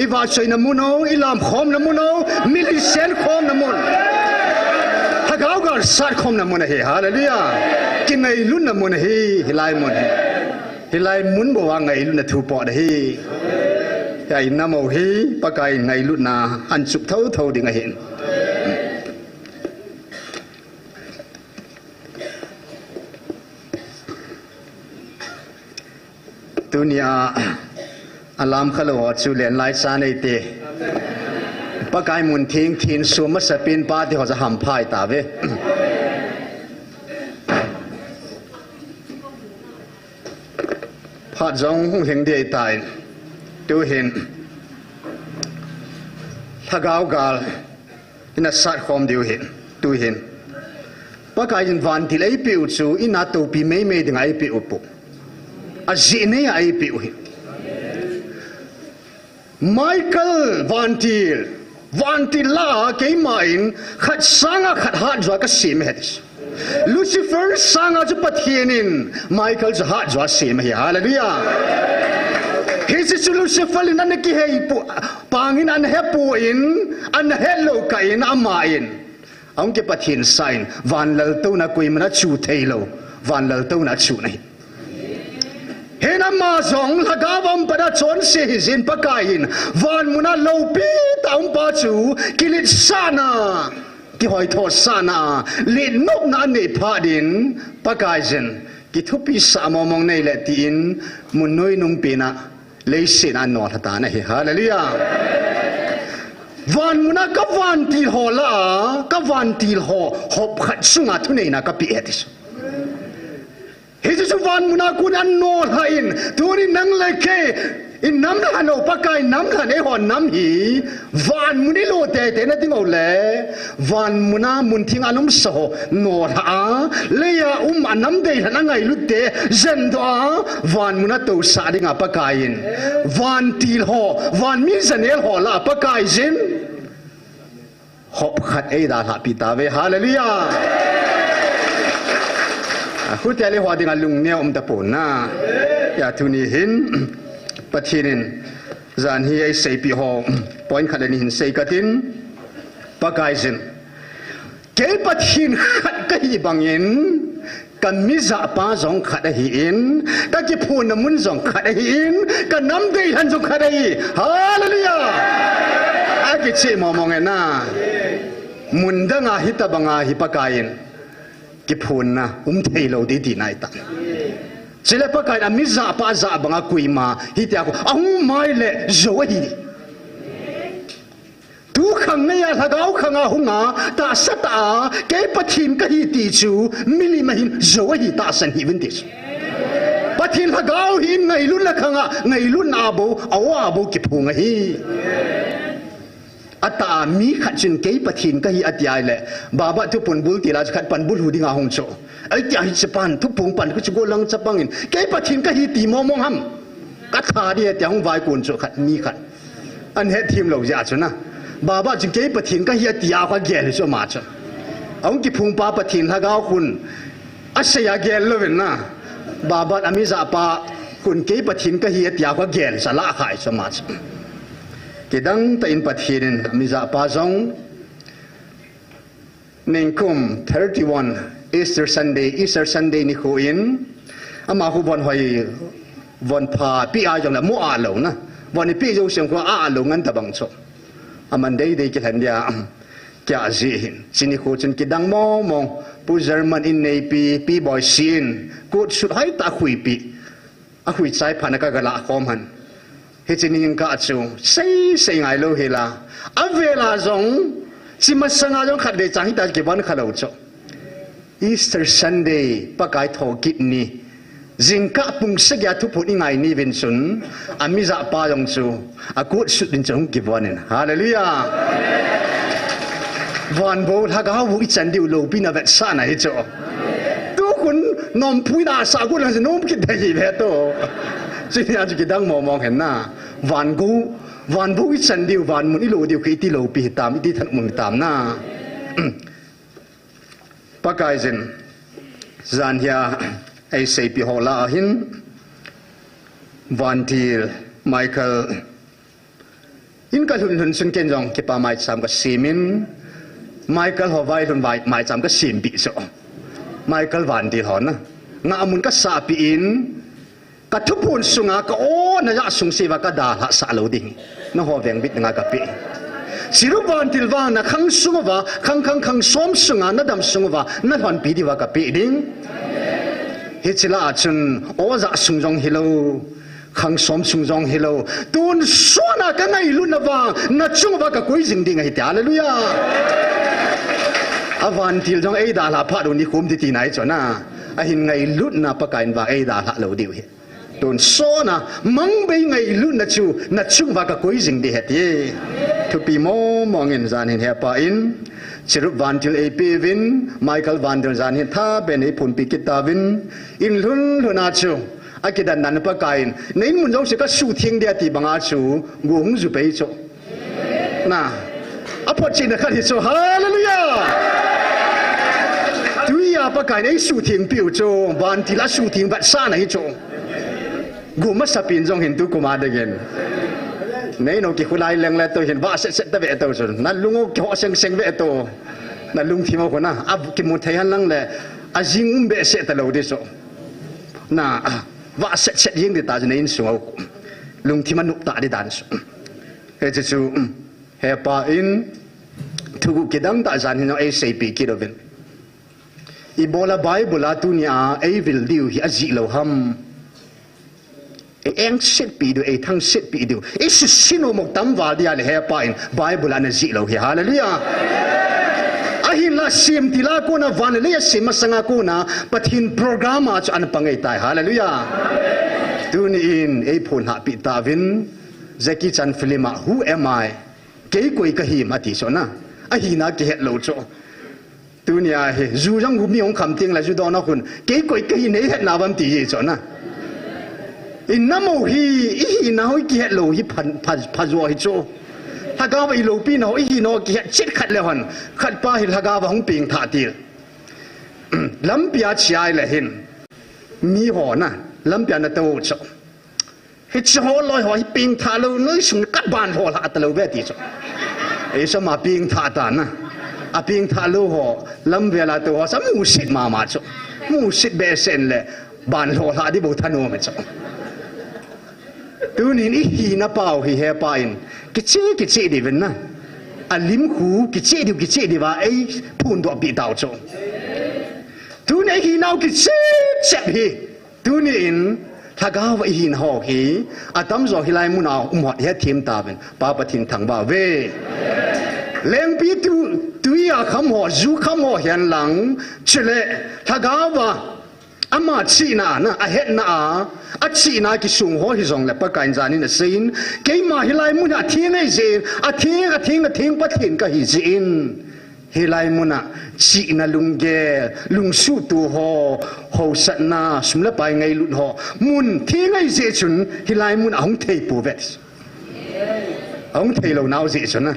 S2: อีวาชัยนมุนเอาอีลามขอมนมุนเอามิลลิเซนขอมนมุนถ้าเขาก็สัตว์คมน้ำมันเหรอฮะเลยอ่ะกินไงลุ่นน้ำมันเหรอฮิไลมันฮิไลมุนบอกว่าไงลุ่นน่ะถูกปอดเหรอแต่น้ำมันเหรอปากไก่ไงลุ่นน่ะอันสุกเท่าดิ่งเห็นตัวนี้อัลลัมขลุ่นสุเลนไลซาในเตปากายมุนทิ้งทิ้งสูมัสปินป้าที่เขาจะหำพายตาเวพาดจงเห็นเดียตายดูเห็นถ้าก้าวกาลอินาสัตว์ความดูเห็นดูเห็นปากายยินวันที่ไอ้ปิวจูอินาตูปีไม่ถึงไอ้ปิวปุอาจีนี่ไอ้ปิวเห็นไมเคิลวันที่ล่าเกี่ยมาอินขัดสังขัดหัดจวกสีมเหตุลูซิเฟอร์สังจะปัทเฮียนินไมเคิลจะหัดจวกสีมเหตุฮาเลลูยาเฮซิสลูซิเฟอร์นั่นกี่เฮปูปางินอันเฮปูอินอันเฮโลกอินอามาอินองค์เก็บปัทเฮียนไซน์วันเลตัวนักกุยมันชูเทโลวันเลตัวนักชูนี่ hena ma zong lagawam pada chon se hizin pakain van muna lopi taum pa chu kilit sana ki hoi tho sana le nok na ne phadin pakaisen ki thupi sa momong nei le tin munoi nung pina le sin an no thata na hi hallelujah van muna ka van ti ho la ka van ti ho hop khat sunga thu nei na ka pi etis Hisu van muna kunan no lain turi nang leke in nam la no pakai nam la ne hon nam hi van muni lo te te na tingo le van muna mun thing anum so no ha le ya anam de na ngai lu te zen do van muna to sa dinga pakai in van til ho van mi zanel ho la pakai zin hop khat e da la pita ve hallelujah Aku tiada lihat dengan lungnya tapun na, ya tuni hin, patinin, zan hiai seipi ho, poin kadanin hin seikatin, pakaisen, kei patin kat kahi bangin, kan miza pa zong kadahin, kaki pun namun zong kadahin, kan namdei han zong kadahi, hallelujah, aki cik ngomongin na, munda ngahita bangahi pakain. Kipun na thelo di di nai ta sila pa kai amiza pa za banga kuima hiti ako ang mai le zo hi tu khang ne ya thagau khanga hunga ta sata ke pathin ka hi ti chu mili mahin zo hi ta san hi vintis pathin thagau hin ngai lun la khanga ngai lun abo awa kipunga hi ata mi khatchin ke pathin ka hi atiai le baba tu pun bul tila khat pan bul hudi nga hong cho ai ti hi chapan tu pung pan ku chu lang chapangin ke pathin ka hi ti momong ham ka tha di ti hong vai kun cho khat mi khat an he thim lo ja chuna baba chu ke pathin ka hi atia kha gel so ma cho ong ki phung pa pathin la ga kun asya gel lo ven na baba ami za pa kun ke pathin ka hi atia kha gel sa la khai so ma cho Kedang tain pathirin miza pazong nengkum 31 Easter Sunday ni kuin ama hu bon hoi bon pa pi a jong la mo a lo na bon ni pi jo sem ko a lo ngan ta bang cho aman dei ki than dia kya ji hin chini ko chen kedang mo mong pu German in nei pi boy sin ko sut hai ta khui pi a khui chai phanaka gala khom han Hijinin ka acu, say ngai lo hela, avela zong, si masanga zong kat de cahit aj keban kalau co. Easter Sunday pakai thokit ni, zingka pung segya tu pun ngai ni vinsun, amiza pa zong cu, aku sudin zong kebanin, hallelujah. Van bo hagawu ican diu lo bina vet sana hico. Tu kun nom pui na sa kun lang nom kit dahi beto. Sini aja kita ngomong henna, van bu ican diu van mun ilo diu ke iti lo pi hitam iti tan mun hitam na. Pakai zen, zan ya ai sei pi hola hin, van til Michael, in kalun sun kenjong kipa mai sam ka simin, Michael ho vai lun vai mai sam ka sim pi so, Michael van til hon na, nga amun ka sapi in. Katupun sunga ka o na ya sung siwa ka da ha sa lo ding na ho veng bit nga ka pi siruban tilwa na khang sunga khang som sunga na dam sunga na hon pi di wa ka pi ding hichila chun o za sung jong hilo khang som sung jong hilo tun sona ka ngai lu na wa na chung wa ka koi jing ding hi ta hallelujah avan til jong ei da la pha do ni kum ti ti nai chona a hin ngai lut na pa kain wa ei da la lo diu hi Don sona mang bay ngay lu na chung va ka koi jing de heti to pi mo mongin zan hin hepa in chirup van til ap vin Michael van der zan hin tha ben e phun pi kitavin in lun luna chu akidan nan pa kain nei mun jong se ka su thing de ti banga chu ngung zu pe chu na apo chin ka hi chu hallelujah tuya pa kain ei su thing piu chu van til a su thing bat sa na hi chu guma sapin jong hindu kuma degen nei no ki khulai leng la to hin ba se ta ve to sun na lungo ki ho seng ve to na lung thimo ko na ab ki mu thai han lang le ajing be se ta lo de so na vạ set riêng để ta cho nên xuống lùng thì mà nụ ta đi đàn xuống hệ chứ chú hệ pa in thu cái đăng ta dàn nó ấy xây bị kia đâu vậy Ibola Bible tu nia ấy vil điều hi azi lo ham eng set pi do thang set pi do sino mok tam wal dia le he pa in Bible an azi lo hi hallelujah ahin la sim tila ko na van le sim sanga ko na pathin program a an pangai tai hallelujah tun in ei phun ha pi ta vin Jackie Chan film Who Am I ke koi ka hi ma ti so na ahina ke het lo cho dunia he zu rang gu mi ong kham ting la zu do na hun ke koi ke nei het na bam ti ye cho na in namo hi na hoi ki het lo hi phan zo hi cho ha ga ba i lo pi no hi no ki het chit khat le hon khat pa hi ha ga ba hong ping tha ti lam pia chiai le hin mi ho na lam pia na to cho hi cho loi ho hi ping tha lo noi sum kat ban ho la ta lo ve ti cho e so ma ping tha ta na a ping tha lo ho lam ve la to ho sam mu sit ma cho mu sit be sen le ban ho la di bo thano me cho tu ni ni hi na pau hi he pa in ki che di ven na a lim khu ki che di wa ai phun do bi dao cho tu ni hi nau ki che hi tu ni in tha ga wa hi ho hi a tam zo hi lai mu na mo he thim ta ben pa pa thin thang ba ve leng pi tu ya kham ho zu kham ho hian lang chile tha ga wa ama chi na a het na a chi na ki sung ho hi zong le pa kain zani na sin ke ma hi lai mu na thing ei je a thing pa thin ka hi jin hi lai mu na chi na lung ge lung su tu ho sat na sum la pai ngai lut ho mun thing ei je chun hi lai mu na hong thei pu vet hong thei lo nau je chun na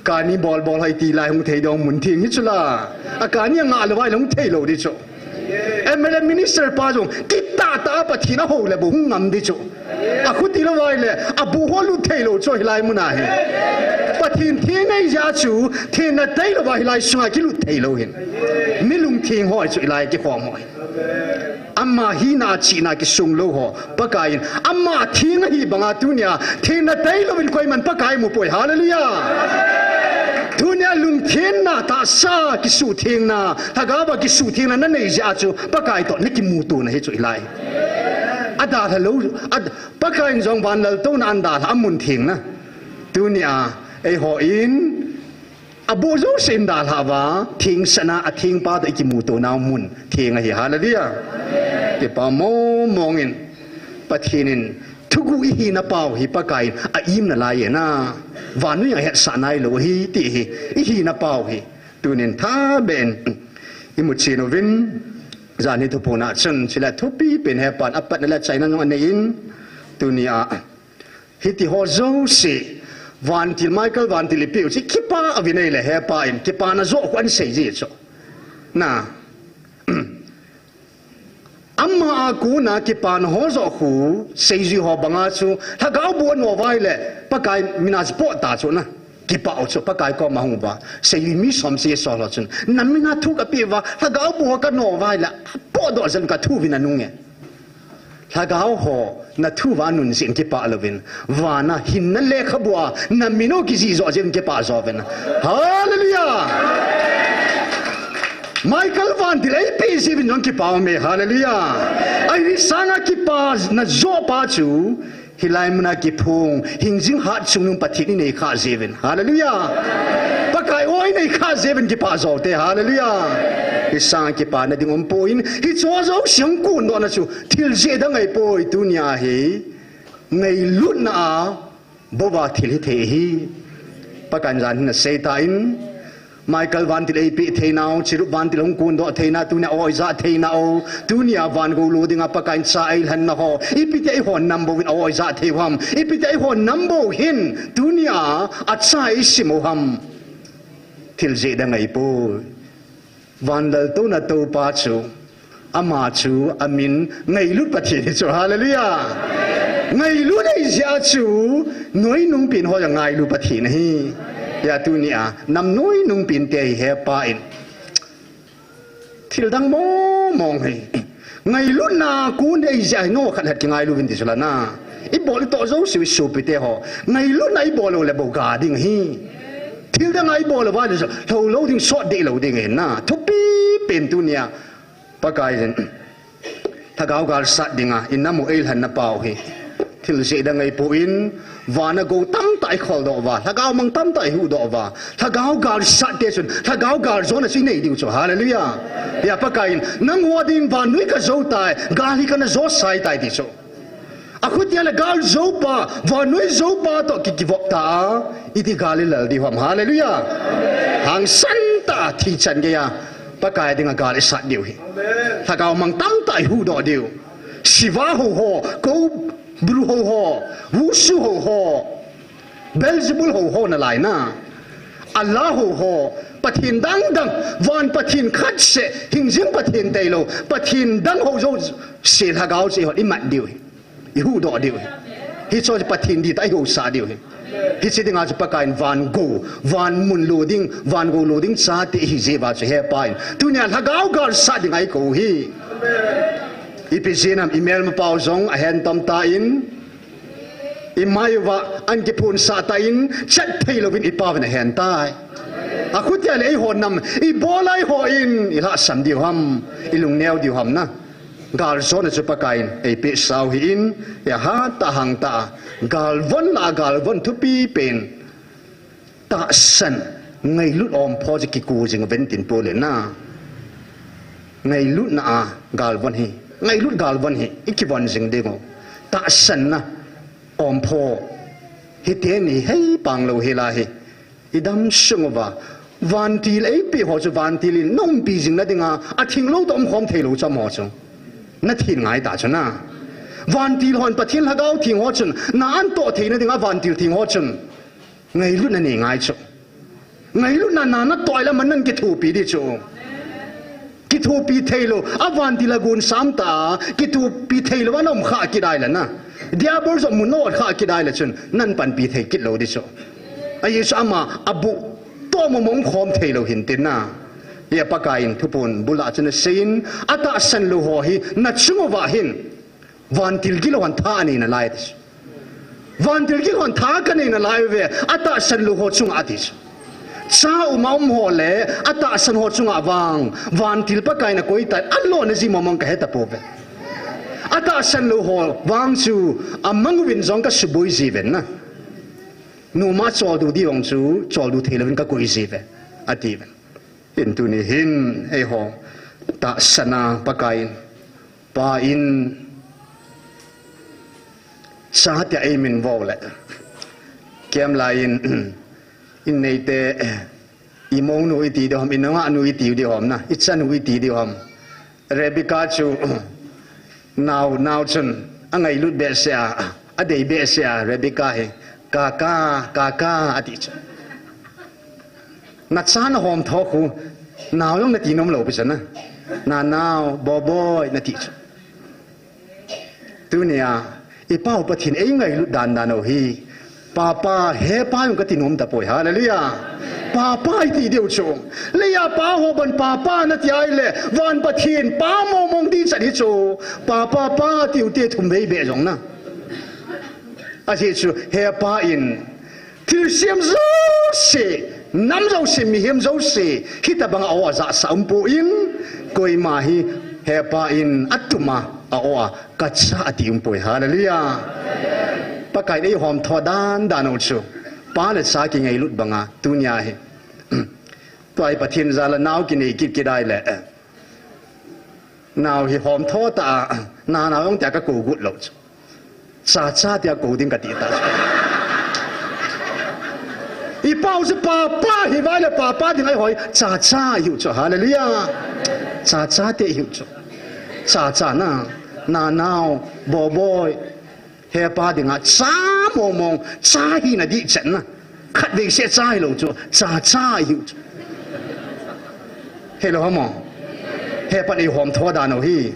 S2: การนี้บอลให้ตีลายของเทดองหมุนทิ้งฮิจุล่ะอาการนี้งานเลยว่าลงเทโลดิโจเอ็มเอลมินิสเตอร์ป้าจงกิตาตาปะทีน่าโหเลยบุ้งงำดิโจอาคุตีละไว้เลยอาบุหัวลุเทโลโจฮิลายมุนาเฮปะทีทิ้งไอ้ยาจูทิ้งน่ะเทโลว่าฮิลายช่วยกิลุเทโลเห็นไม่ลุงทิ้งห้อยจุฮิลายกี่ความหอยอามาฮีนาชีนากิสุงโลหะปะกายอามาทิ้งฮีบังอาตุเนียทิ้งน่ะเทโลเป็นคอยมันปะกายมุปอยฮาเลลูยาทุนยาลุงเทียนนะตาซากิสูเทียงนะถ้าก้าวกิสูเทียงนะนั่นเองจะจูปะกายต่อนี่กิมูตูนะให้จุยไลอัดดาทะลุอัดปะกายจงวันเราต้นอันดาทำมุนเทียงนะทุนยาไอหออินอบูโซเซนดาลาวาเทียงสนะเทียงป้าแต่กิมูตูนามุนเทียงไอฮาเลลูยาเดี๋ยวป้ามองอินปะเทียนินทุกวิธีนับเป่าฮิปะกายอิ่มน่ะลายนะวันนี้อย่างเห็ดสานายโลหิตีฮิอีฮีนับเป่าฮิตัวนี้ท่าเบนอิมุชีโนวินจานิทุพนาชนชิลาทุปีเป็นเหตุปันอัปปะนั่นแหละใจนั้นวันนี้ตัวนี้ฮิติฮอโซสิวันที่ไมเคิลวันที่ลิปิวสิคิปาอวินัยเลยเหตุปันคิปาน่ะโจ้ควันเสียจีโจ้น่ะอามาอากูนะกิปานหัวจหูเสียจีหัวบังอาชูถ้าก้าวบัวหนัวไว้เลยปะกายมินาสปอตาชูนะกิปาเอาชูปะกายก็มาหัวบ้าเสียมีสมเสียสอลชูนั่นมินาทุกปีว่าถ้าก้าวบัวก็หนัวไว้ละปอดอจันก็ทุวินานุ่งเงถ้าก้าวหัวน่ะทุวานุนสิงกิปาลวินวานะหินนั่นเล็กบัวนั่นมิโนกิจิจอจินกิปาจอวินฮาเลลูยาไมเคิลวันที่เลยปีสิบินจงกิปาเมฮาเลลูยาไอ้ริสานากิปาน่ะโจปาจูฮิลายมุนากิพงหิงจิงหัดชุงนุปฏินี่ในข้าเซเว่นฮาเลลูยาปะกายโอ้ยในข้าเซเว่นกิปาโจเตฮาเลลูยาฮิสางกิปานะดิ่งอมโปอินฮิโจโจเสียงกูนอนนะจูทิลเจดังไงโปยตุนยาเฮไงลุนนาบวาทิลเทฮีปะกันจันนะเซตาอินไมเคิลวันที่เลยปีเทน่าชิรุวันที่ลงกุนโดเทน่าตุเนียโอ้ยจะเทน่าโอตุเนียวันกูรู้ดิ่งปะกันใจหันนะฮออีปีเตไอหัวนัมโบวินโอ้ยจะเทวามอีปีเตไอหัวนัมโบหินตุเนียอัดใจสิโมฮัมทิลเจดังไงปูวันเดลตุนัตูปาชูอามาชูอามินไงลุดปะเทนิจูฮาเลลูยาไงลุดไอเจ้าชูน้อยนุ่งปีนหัวอย่างไงลุดปะเทนี่ยาตุนีนำน้อยนุ่งปีนเตยเฮปาอินทิลดังมองให้ ngày lúc na cún ấy dài nó khát hết cái ngày lúc bên thì na ít bỏ đi tỏ dấu sự sụp bị tê họ ngày lúc này bỏ lâu là bỏ gà đi hi thiếu đang ngày bỏ là vài rồi lâu lâu thì sót đi lâu đi nghe na thúc pi bên tu nia bác cái gì thà gạo gà sát đi ngà in nằm một hẳn na bao hi thiếu gì đang ngày po in và nó go tâm tại khol đó và thà gạo mang tâm tại hu đó và thà gạo gà sát đi xuân thà gạo gà rồi nó xin này điều cho hallelujah ya bác cái nang hoa din và nuôi cái dấu tai gà hi cái nó dấu sai tai đi cho aku tiada gal zopa và nuôi zopa to kiki vokta iti galilal di hom hallelujah hang santa thi chan gaya pakai dengan gal sat diu tha kau mang tam tai hu do diu siva ho ho ko bru ho ho wusu ho ho belzebul ho ho na lai na Allah ho ho pathin dang dang van pathin khat se hingjing pathin tailo pathin dang ho zo se tha kau se ho i mat diu hu do diu hi cho pathin di tai ho sa diu hi se dinga pakai van go van mun loading van go loading sa te hi je ba che he pain tunya thagau gar sa dingai ko hi ipisinam email ma pau zong a hen tom ta in imaiwa an ki pun sa ta in chat thailovin ipawen a hen tai aku tia le ho nam I bolai ho in ila sam diu ham ilung neu diu ham na gal so na chupakain ei pe sau hi in ya ha ta hang ta gal von thu pi pen ta san ngai lut om pho ji ki ku jing ven tin po le na ngai lut na gal von hi ngai lut gal von hi ikivon jing de go ta san na om pho hi te ni hei pang lo hi la hi idam sungwa van til ei pe ho chu van til nom pi jing na dinga a thing lo dom khom thei lo cham ho chu na thin ngai ta chuna van til hon pathin lagau thing ho chun na an to theina dinga van til thing ho chun ngai lu na ni ngai chu ngai lu na na toy la man nan ki thu pi di chu ki thu pi theilo a van til lagun samta ki thu pi theilo wa nom kha ki dai la na dia bor zo mun no kha ki dai la chun nan pan pi thei kit lo di chu ai sama abu to mo mong khom theilo hin tin na ya pakain thupun bula chana sein ata san lu ho hi na chungowa hin van til gilwan tha ani na lai dis van til gilwan tha ka ni na lai ve ata san lu ho chung atis cha umam ho le ata san ho chung awang van til pakai na koi ta allo na ji momong ka heta po ve ata san lu ho wang chu amang win zong ka subui ji ven na nu ma chol du di ong chu chol du thelawin ka koi ji ve ati ve in tu ni hin ei ho ta sana pakai pa in sa ta ei min vo le kem la in nei te I mong nu iti de hom in nga nu iti de hom na itsa nu iti de hom Rebecca chu now chun angai lut be sia adei be sia Rebecca he kaka ati chu na chan hom tho khu naw long na ti nom lo pisa na naw boboy na ti chu tu nia I pau pathin ei ngai lu dan no hi papa he pa yung ka tinom ta poi hallelujah papa ti deu chu le ya pa ho ban papa na ti ai le van pathin pa mo mong di sa di chu papa pa ti u te thum bei be jong na a ji chu he pa in til siam zo se nam zo se mi hem zo se kita bang awa za sa umpu in koi ma hi he pa in atuma awa katsa ati umpu hallelujah pakai dei hom thodan dano chu pa le sa ki ngai lut banga tunya he toy pathin zala naw ki nei kit ki dai le naw hi hom tho ta na yong ta ka ku gut lo cha tia ku ding ka ti ta I pau se papa hi vai le papa ding ai hoi cha yu chu hallelujah cha te yu chu cha na now boy he pa dinga cha mong cha hi na di chen na khat ve se cha lo chu cha yu chu he lo ha mo he pa ni hom tho da no hi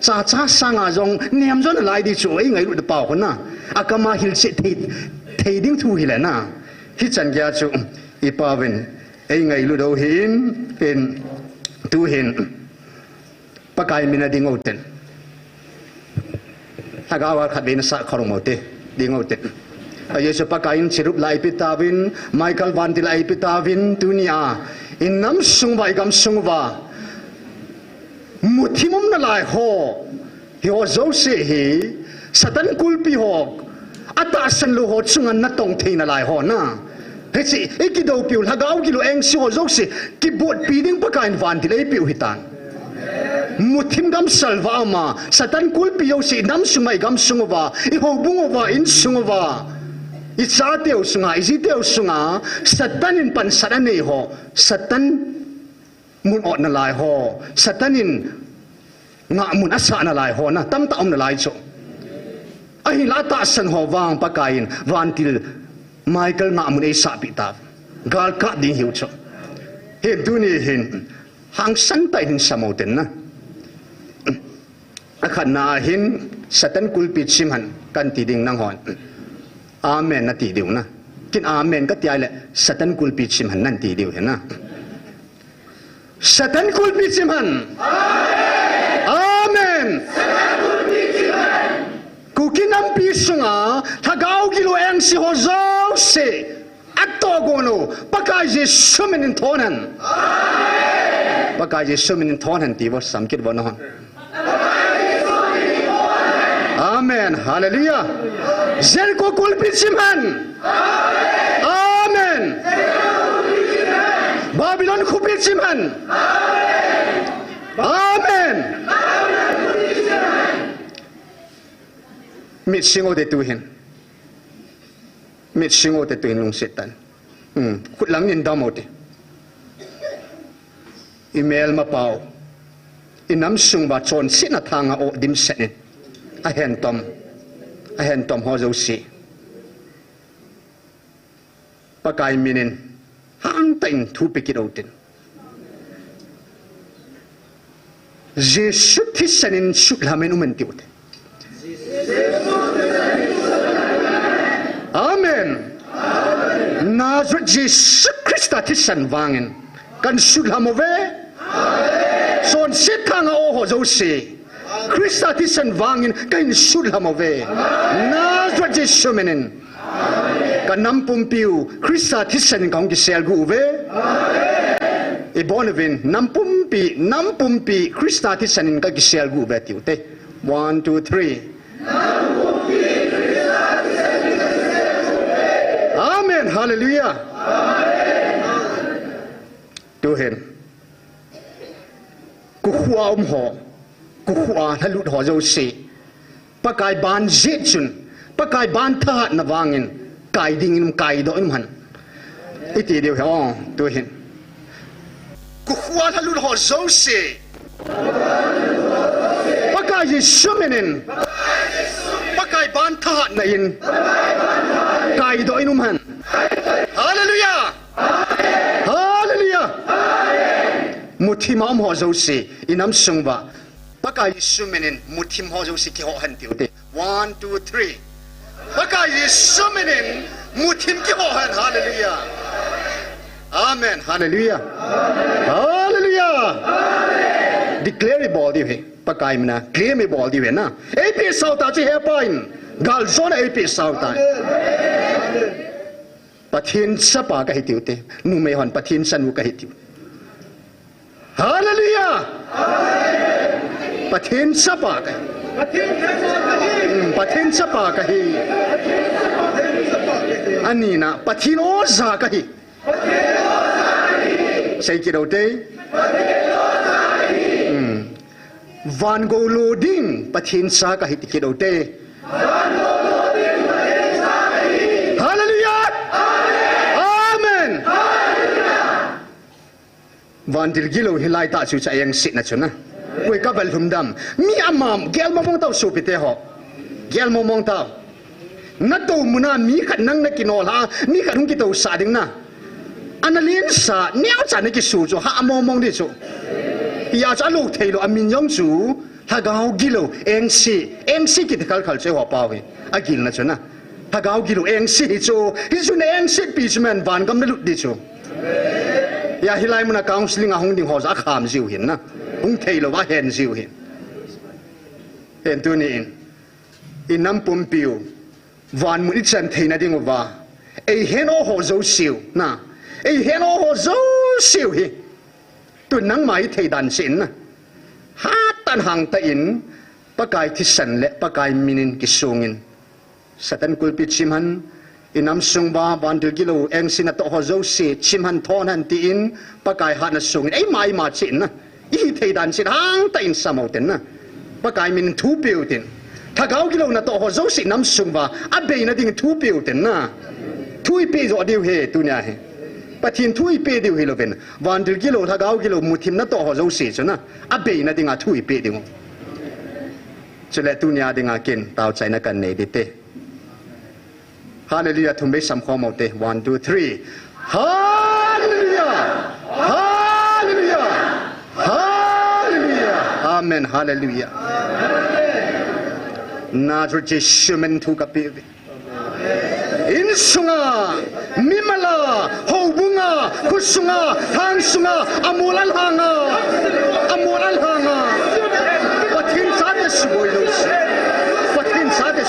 S2: cha sang a jong niam zon lai di chu ai ngai lu de pau ko na akama hil se thei ding thu hi le na hi chan gya chu I pa ven ai ngai lu do hin pen tu hin pakai mina dingoten hagawa khabin sa kharumote dingoten Yesu pakain sirup lai pitavin Michael Vanti lai pitavin dunia inam sungwa igam sungwa mutimum na lai ho ho zo se hi satan kulpi ho ata san lu ho chungan na tong theina lai ho na hesi ekido piul hagaw kilo eng si ho zo se ki bot piding pakain Vanti lai piu hitan mutim gam salva ma satan kulpi yo se nam sumai gam sungwa I ho bungowa in sungwa Isa teo sunga, isi teo sunga, satanin pan satane ho, satan mun ot na lai ho, satanin nga mun asa na lai ho na, tam taom na lai so. Ay lata san ho wang pakain, Vantil Michael nga mun esa pitav, gal ka ding hiu so. He duni hin, hang santay hin samoten na. Akan na hin, satan kulpit simhan, kan tiding nang hon. Amen na ti diu na kin amen ka tiai le satan kulpi chim han nan ti diu he na satan kulpi chim han amen satan kulpi chim han ku kinam pi sunga thagau kilo eng si ho zo se atto gono pakai je sumin thonan amen pakai je sumin thonan ti bo samkit bo no Amen. Hallelujah. Jericho kulpit simhan. Amen. Babylon kulpit simhan. Amen. Mit singo de tuhin. Mit singo de tuhin lung setan. Kut lang nin damote. Email mapau. Inam sung ba chon sina thanga o dim senin. A hen tom ho zo si pakai minin hang tain thu pikit otin Jesus Christianin suglamen umentiut Amen Nazareth Jesus Christa tisan wangin kan suglamove son sitanga o ho zo si Krista tisan wangin kain sulhamove Nazareth Jesu menen kanam pumpiu Krista tisan kong kisel guve e bonavin nampumpi Krista tisan ka kisel guve tiute 1 2 3 Amen hallelujah Tuhan kuhua ho kuhua halut ho zo se pakai ban zetsun pakai ban tha na wangin kai ding kai do han iti deu ho to hin kuhua halut ho zo se pakai sumenen pakai ban tha na in kai do han hallelujah hallelujah muthimam ho zo se inam sungba pakai sumenen muthim ho zo si ki ho han tiute 1 2 3 pakai sumenen muthim ki ho han hallelujah amen hallelujah hallelujah declare body he pakai mana claim me body he na ap sauta chi he pain gal zona ap sauta pathin sapa ka hi tiute nu me hon pathin sanu ka hi tiu hallelujah pathin sapa ka pathin sapa ka hi anina pathin oza ka hi sai ki dote van go loading pathin sa ka hi ki dote hallelujah amen van til gilo hilai ta chu cha yang sit na chuna we ka bal thum dam mi amam gel momong taw su pite ho gel momong taw na to muna mi khat nang na kinol ha mi khat hung ki to sa ding na analin sa niao cha na ki su chu ha momong di chu ya cha lu thei lo amin yong chu ha gao gilo mc ki kal khal che ho pa we agil na chuna ha gao gilo mc chu hi chu ne mc pitchman van gam na lut di chu ya hilai muna counseling a hong ding ho za kham jiu hin na hung thei lo wa hen ziu hi hen tu ni in nam pum piu van mu chan thei na ding wa ei hen o ho zo siu na ei hen o ho zo siu hi tu nang mai thei dan sin na ha tan hang ta in pakai thi san le pakai minin ki sungin satan kulpi chimhan inam sungba bandil gilo eng sin to ho zo si chimhan thon han ti in pakai han na sungin ei mai ma chin na i thei dan sin hang ta in samau ten na pakai min thu piu tin thagau gilo na to ho zo si nam sungba abe na ding thu piu ten na thui pe zo diu he tu nya he pathin thui pe diu he loven bandil gilo thagau gilo muthim na to ho zo si chuna abe na ding a thui pe diu chule tu nya ding a kin tau chai na kan nei di te hallelujah thum be sam kho mo te 1 2 3 hallelujah hallelujah hallelujah amen hallelujah na je shumen thu ka pe in sunga mimala hobunga kusunga thang sunga amulal hanga pathin sa de sboi lo pathin sa de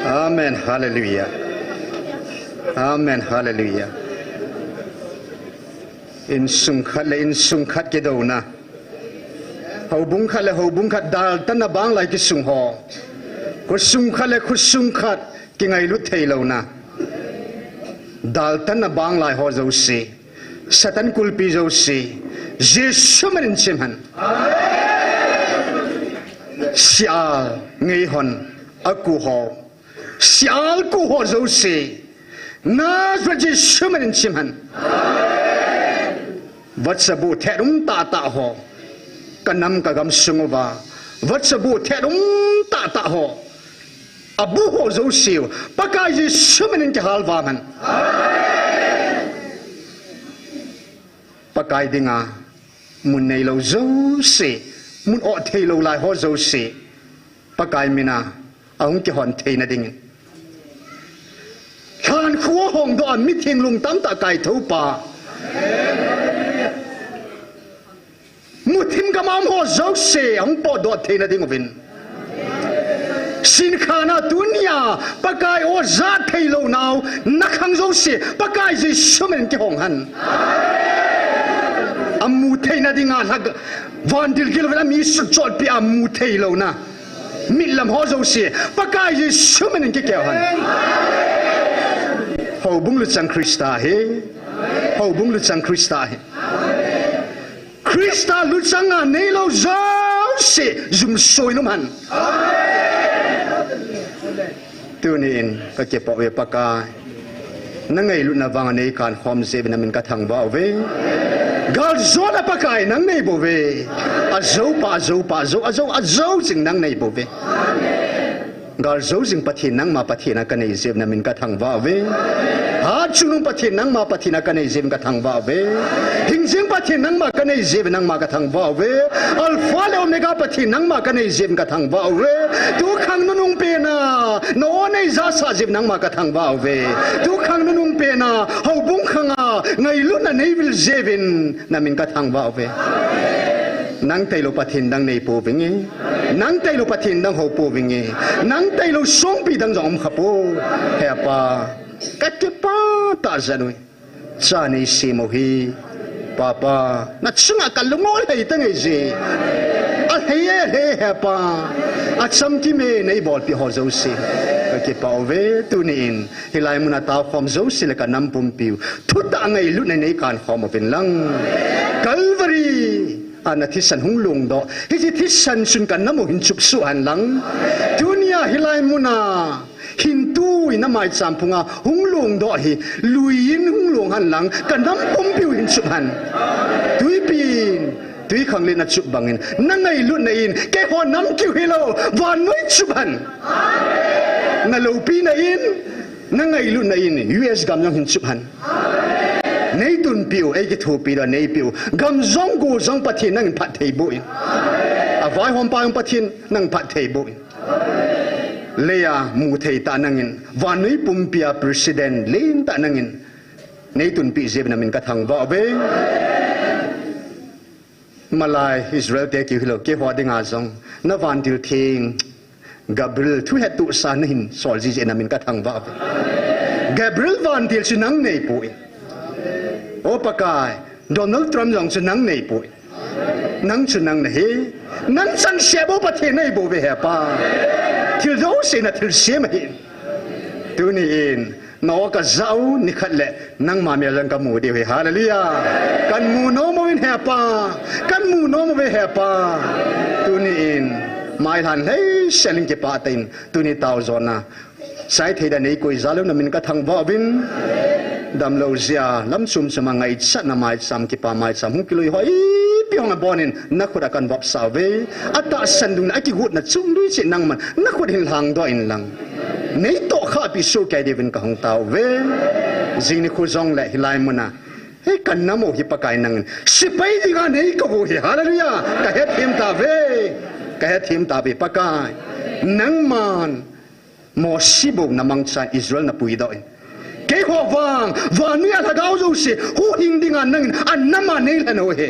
S2: Amen. Hallelujah. Amen. Hallelujah. In sungkhat ke do na. Hau bung khat dal tan na bang lai ki sung ho. Ku sungkhat ki ngai lu thei lo na. Dal tan na bang lai ho zo si. Satan kulpi zo si. Jesu men chim han. Sial ngai hon aku ho. Sial ku ho zo si. Nazareth Jesu men chim han. Vật sa bu the đúng ta ho. Kanam ka gam sungova. Vật sa bu the đúng ta ho. Abu ho zo siu. Pakai Jesu men ke halwa man. Pakai dinga mun nei lo zo si. Mun o thei lo lai ho zo si. Pakai mina aung ke hon thei na ding. Khan khuwa hong do an mi thing lung tam ta kai tho pa. Mutim kamam ho zo se ang po do the na ding vin. Sin khana dunia pakai o za thei lo naw nakhang zo se pakai ji sumen ke hong han. Amu thei na ding a lag van dil gil vela mi su chol pi amu thei lo na. Milam ho zo se pakai ji sumen ke ke han. Ho bung lu chang Krista he. Ho bung lu chang Krista he. Krista lu chang a nei lo zo se zum soi no man. Tu nin ka ke po we pakai. Nang ngai lu na wang nei kan khom se ben min ka thang ba we. Gal zo na pakai nang nei bo we. A zo jing nang nei bo we. Gal zo jing pathin nang ma pathin na ka nei zeb na min ka thang ba we. Ha chunung pathin nang ma pathin na ka nei zeb ka thang ba we. Hing jing pathin nang ma ka nei zeb nang ma ka thang ba we. Alpha le omega pathin nang ma ka nei zeb ka thang ba we. Tu khang nung pe na no nei za sa zeb nang ma ka thang ba we. Tu khang nung pe na ho bung khanga ngai lu na nei vil zebin na min ka thang ba we. Nang tay lo pathin dang nei po bingi. Nang tay lo pathin dang ho po bingi. Nang tay lo song pi dang zong khapo. He pa kat pa ta zanui. Cha nei si mo hi. Papa na chunga kalungol hei ta ngai ji. A he pa. A cham ki me nei bol pi ho zo si. Ka ke pa ve tu nin. Hilai muna ta khom zo si le ka nam pum piu. Thu ta ngai lu nei kan khom pin lang. Calvary ana thisan hung lung do hi thisan sun kan namo hin chup su han lang dunia hilai muna hintu ina mai champunga hung lung do hi luin hung lung han lang kan nam pum piu hin chup han tui pin tui khang le na chup bangin nangai lu na in ke ho nam kiu hilo wan noi chup han na lo pi na in nangai lu na in US gam yang hin chup han nei tun piu ai ki thu pi da nei piu gam zong gu zong pathin nang phat thei bo in a vai hom pa yong pathin nang phat thei bo in leya mu thei ta nang in vanui pum pia president len ta nang in nei tun pi zeb na min ka thang ba be malai Israel te ki hilo ke ho dinga zong na van til thing Gabriel thu het tu sa nin sol ji na min ka thang ba be Gabriel van til sinang nei po in o pakai Donald Trump yang senang nei po nang senang nei nang sang sebo pathe nei bo ve pa til do se na til se ma hin tu ni in no ka zau ni khat le nang ma me lang ka mu de he hallelujah kan mu no mo in he pa kan mu no mo ve he pa tu ni in mai han hei selling ke pa tin tu ni tau zona sai thei da nei koi zalu na min ka thang ba bin dam lo zia lam sum sama ngai chat na mai sam ki pa mai sam hung kiloi hoi pi hong bonin na khura kan bap sa ve ata sandung na ki gut na chung lui che nang man na khut hin hang do in lang nei to kha pi so kai devin ka hong tau ve jing ni khu zong le hilai muna he kan namo hi pakai nang sipai di ga nei ka bo hi hallelujah ka he thim ta ve ka he thim ta be pakai nang man mo sibog na mangcha Israel na pui do in ke ho wang ni ala gao zo se hu hing ding an nang an nama nei la no he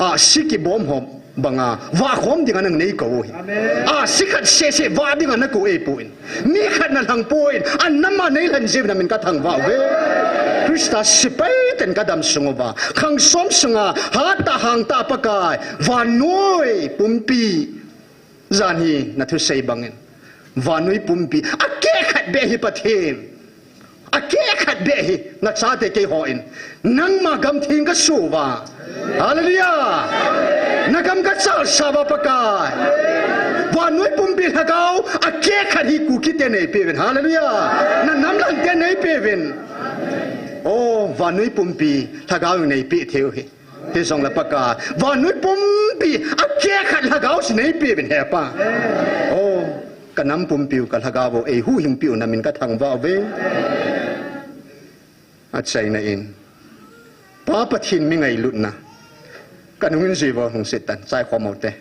S2: a siki bom hom banga wa khom ding anang nei ko a sikhat se wa ding an ko e puin mi khat na thang puin an nama nei lan jib na min ka thang wa ve krista sipai ten kadam sungoba khang som sunga ha ta hang ta pakai vanoi pumpi zani na thu sei bangin vanoi pumpi ake khat be hi pathin ake khat be hi na cha te ke hoin nang ma gam thing ka suwa hallelujah nagam ka sal saba pakai vanoi pumpi hagau ake khat hi ku ki te nei pevin hallelujah na nam lan te nei pevin oh vanoi pumpi hagau nei pi theu hi te song la pakai vanoi pumpi ake khat hagau nei pevin he pa oh kanam pumpiu ka hagau e hu hing piu na min ka thang wa ve achai na in pa pathin mi ngai lut na kanungin jiwa hong setan sai khomote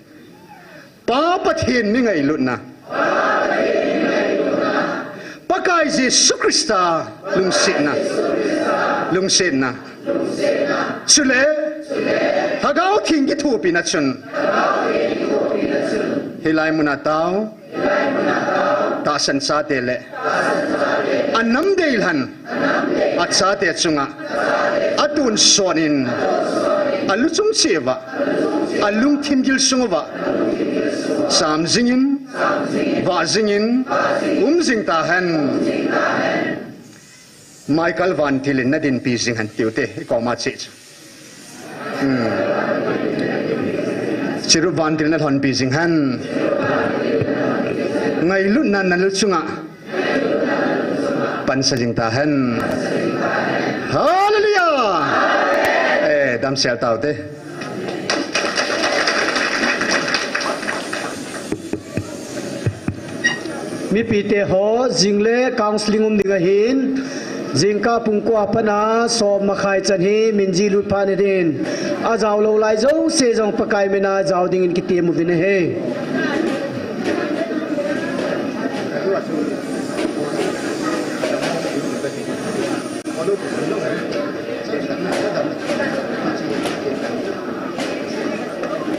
S2: pa pathin mi ngai lut na pakai Jesus Krista lungsit na sule hagau thing ki thu pi na chun hilai muna tao ta san sa te le anam deil han at sa te chunga atun sonin aluchung chewa alung thimgil sungwa sam zingin wa zingin jing ta han Michael Van Tillen na din pi sing han tiute ko ma che chiru Van Tillen na thon pi sing han ngai lut nan na luchunga pan sa jing ta han hallelujah dam sel tau te
S1: mi pi te ho jingle counseling dinga hin jingka pungko apana som makhai chan hi minji lut phan din a jaw lo lai zo se jong pakai mena jaw ding in ki te mu din he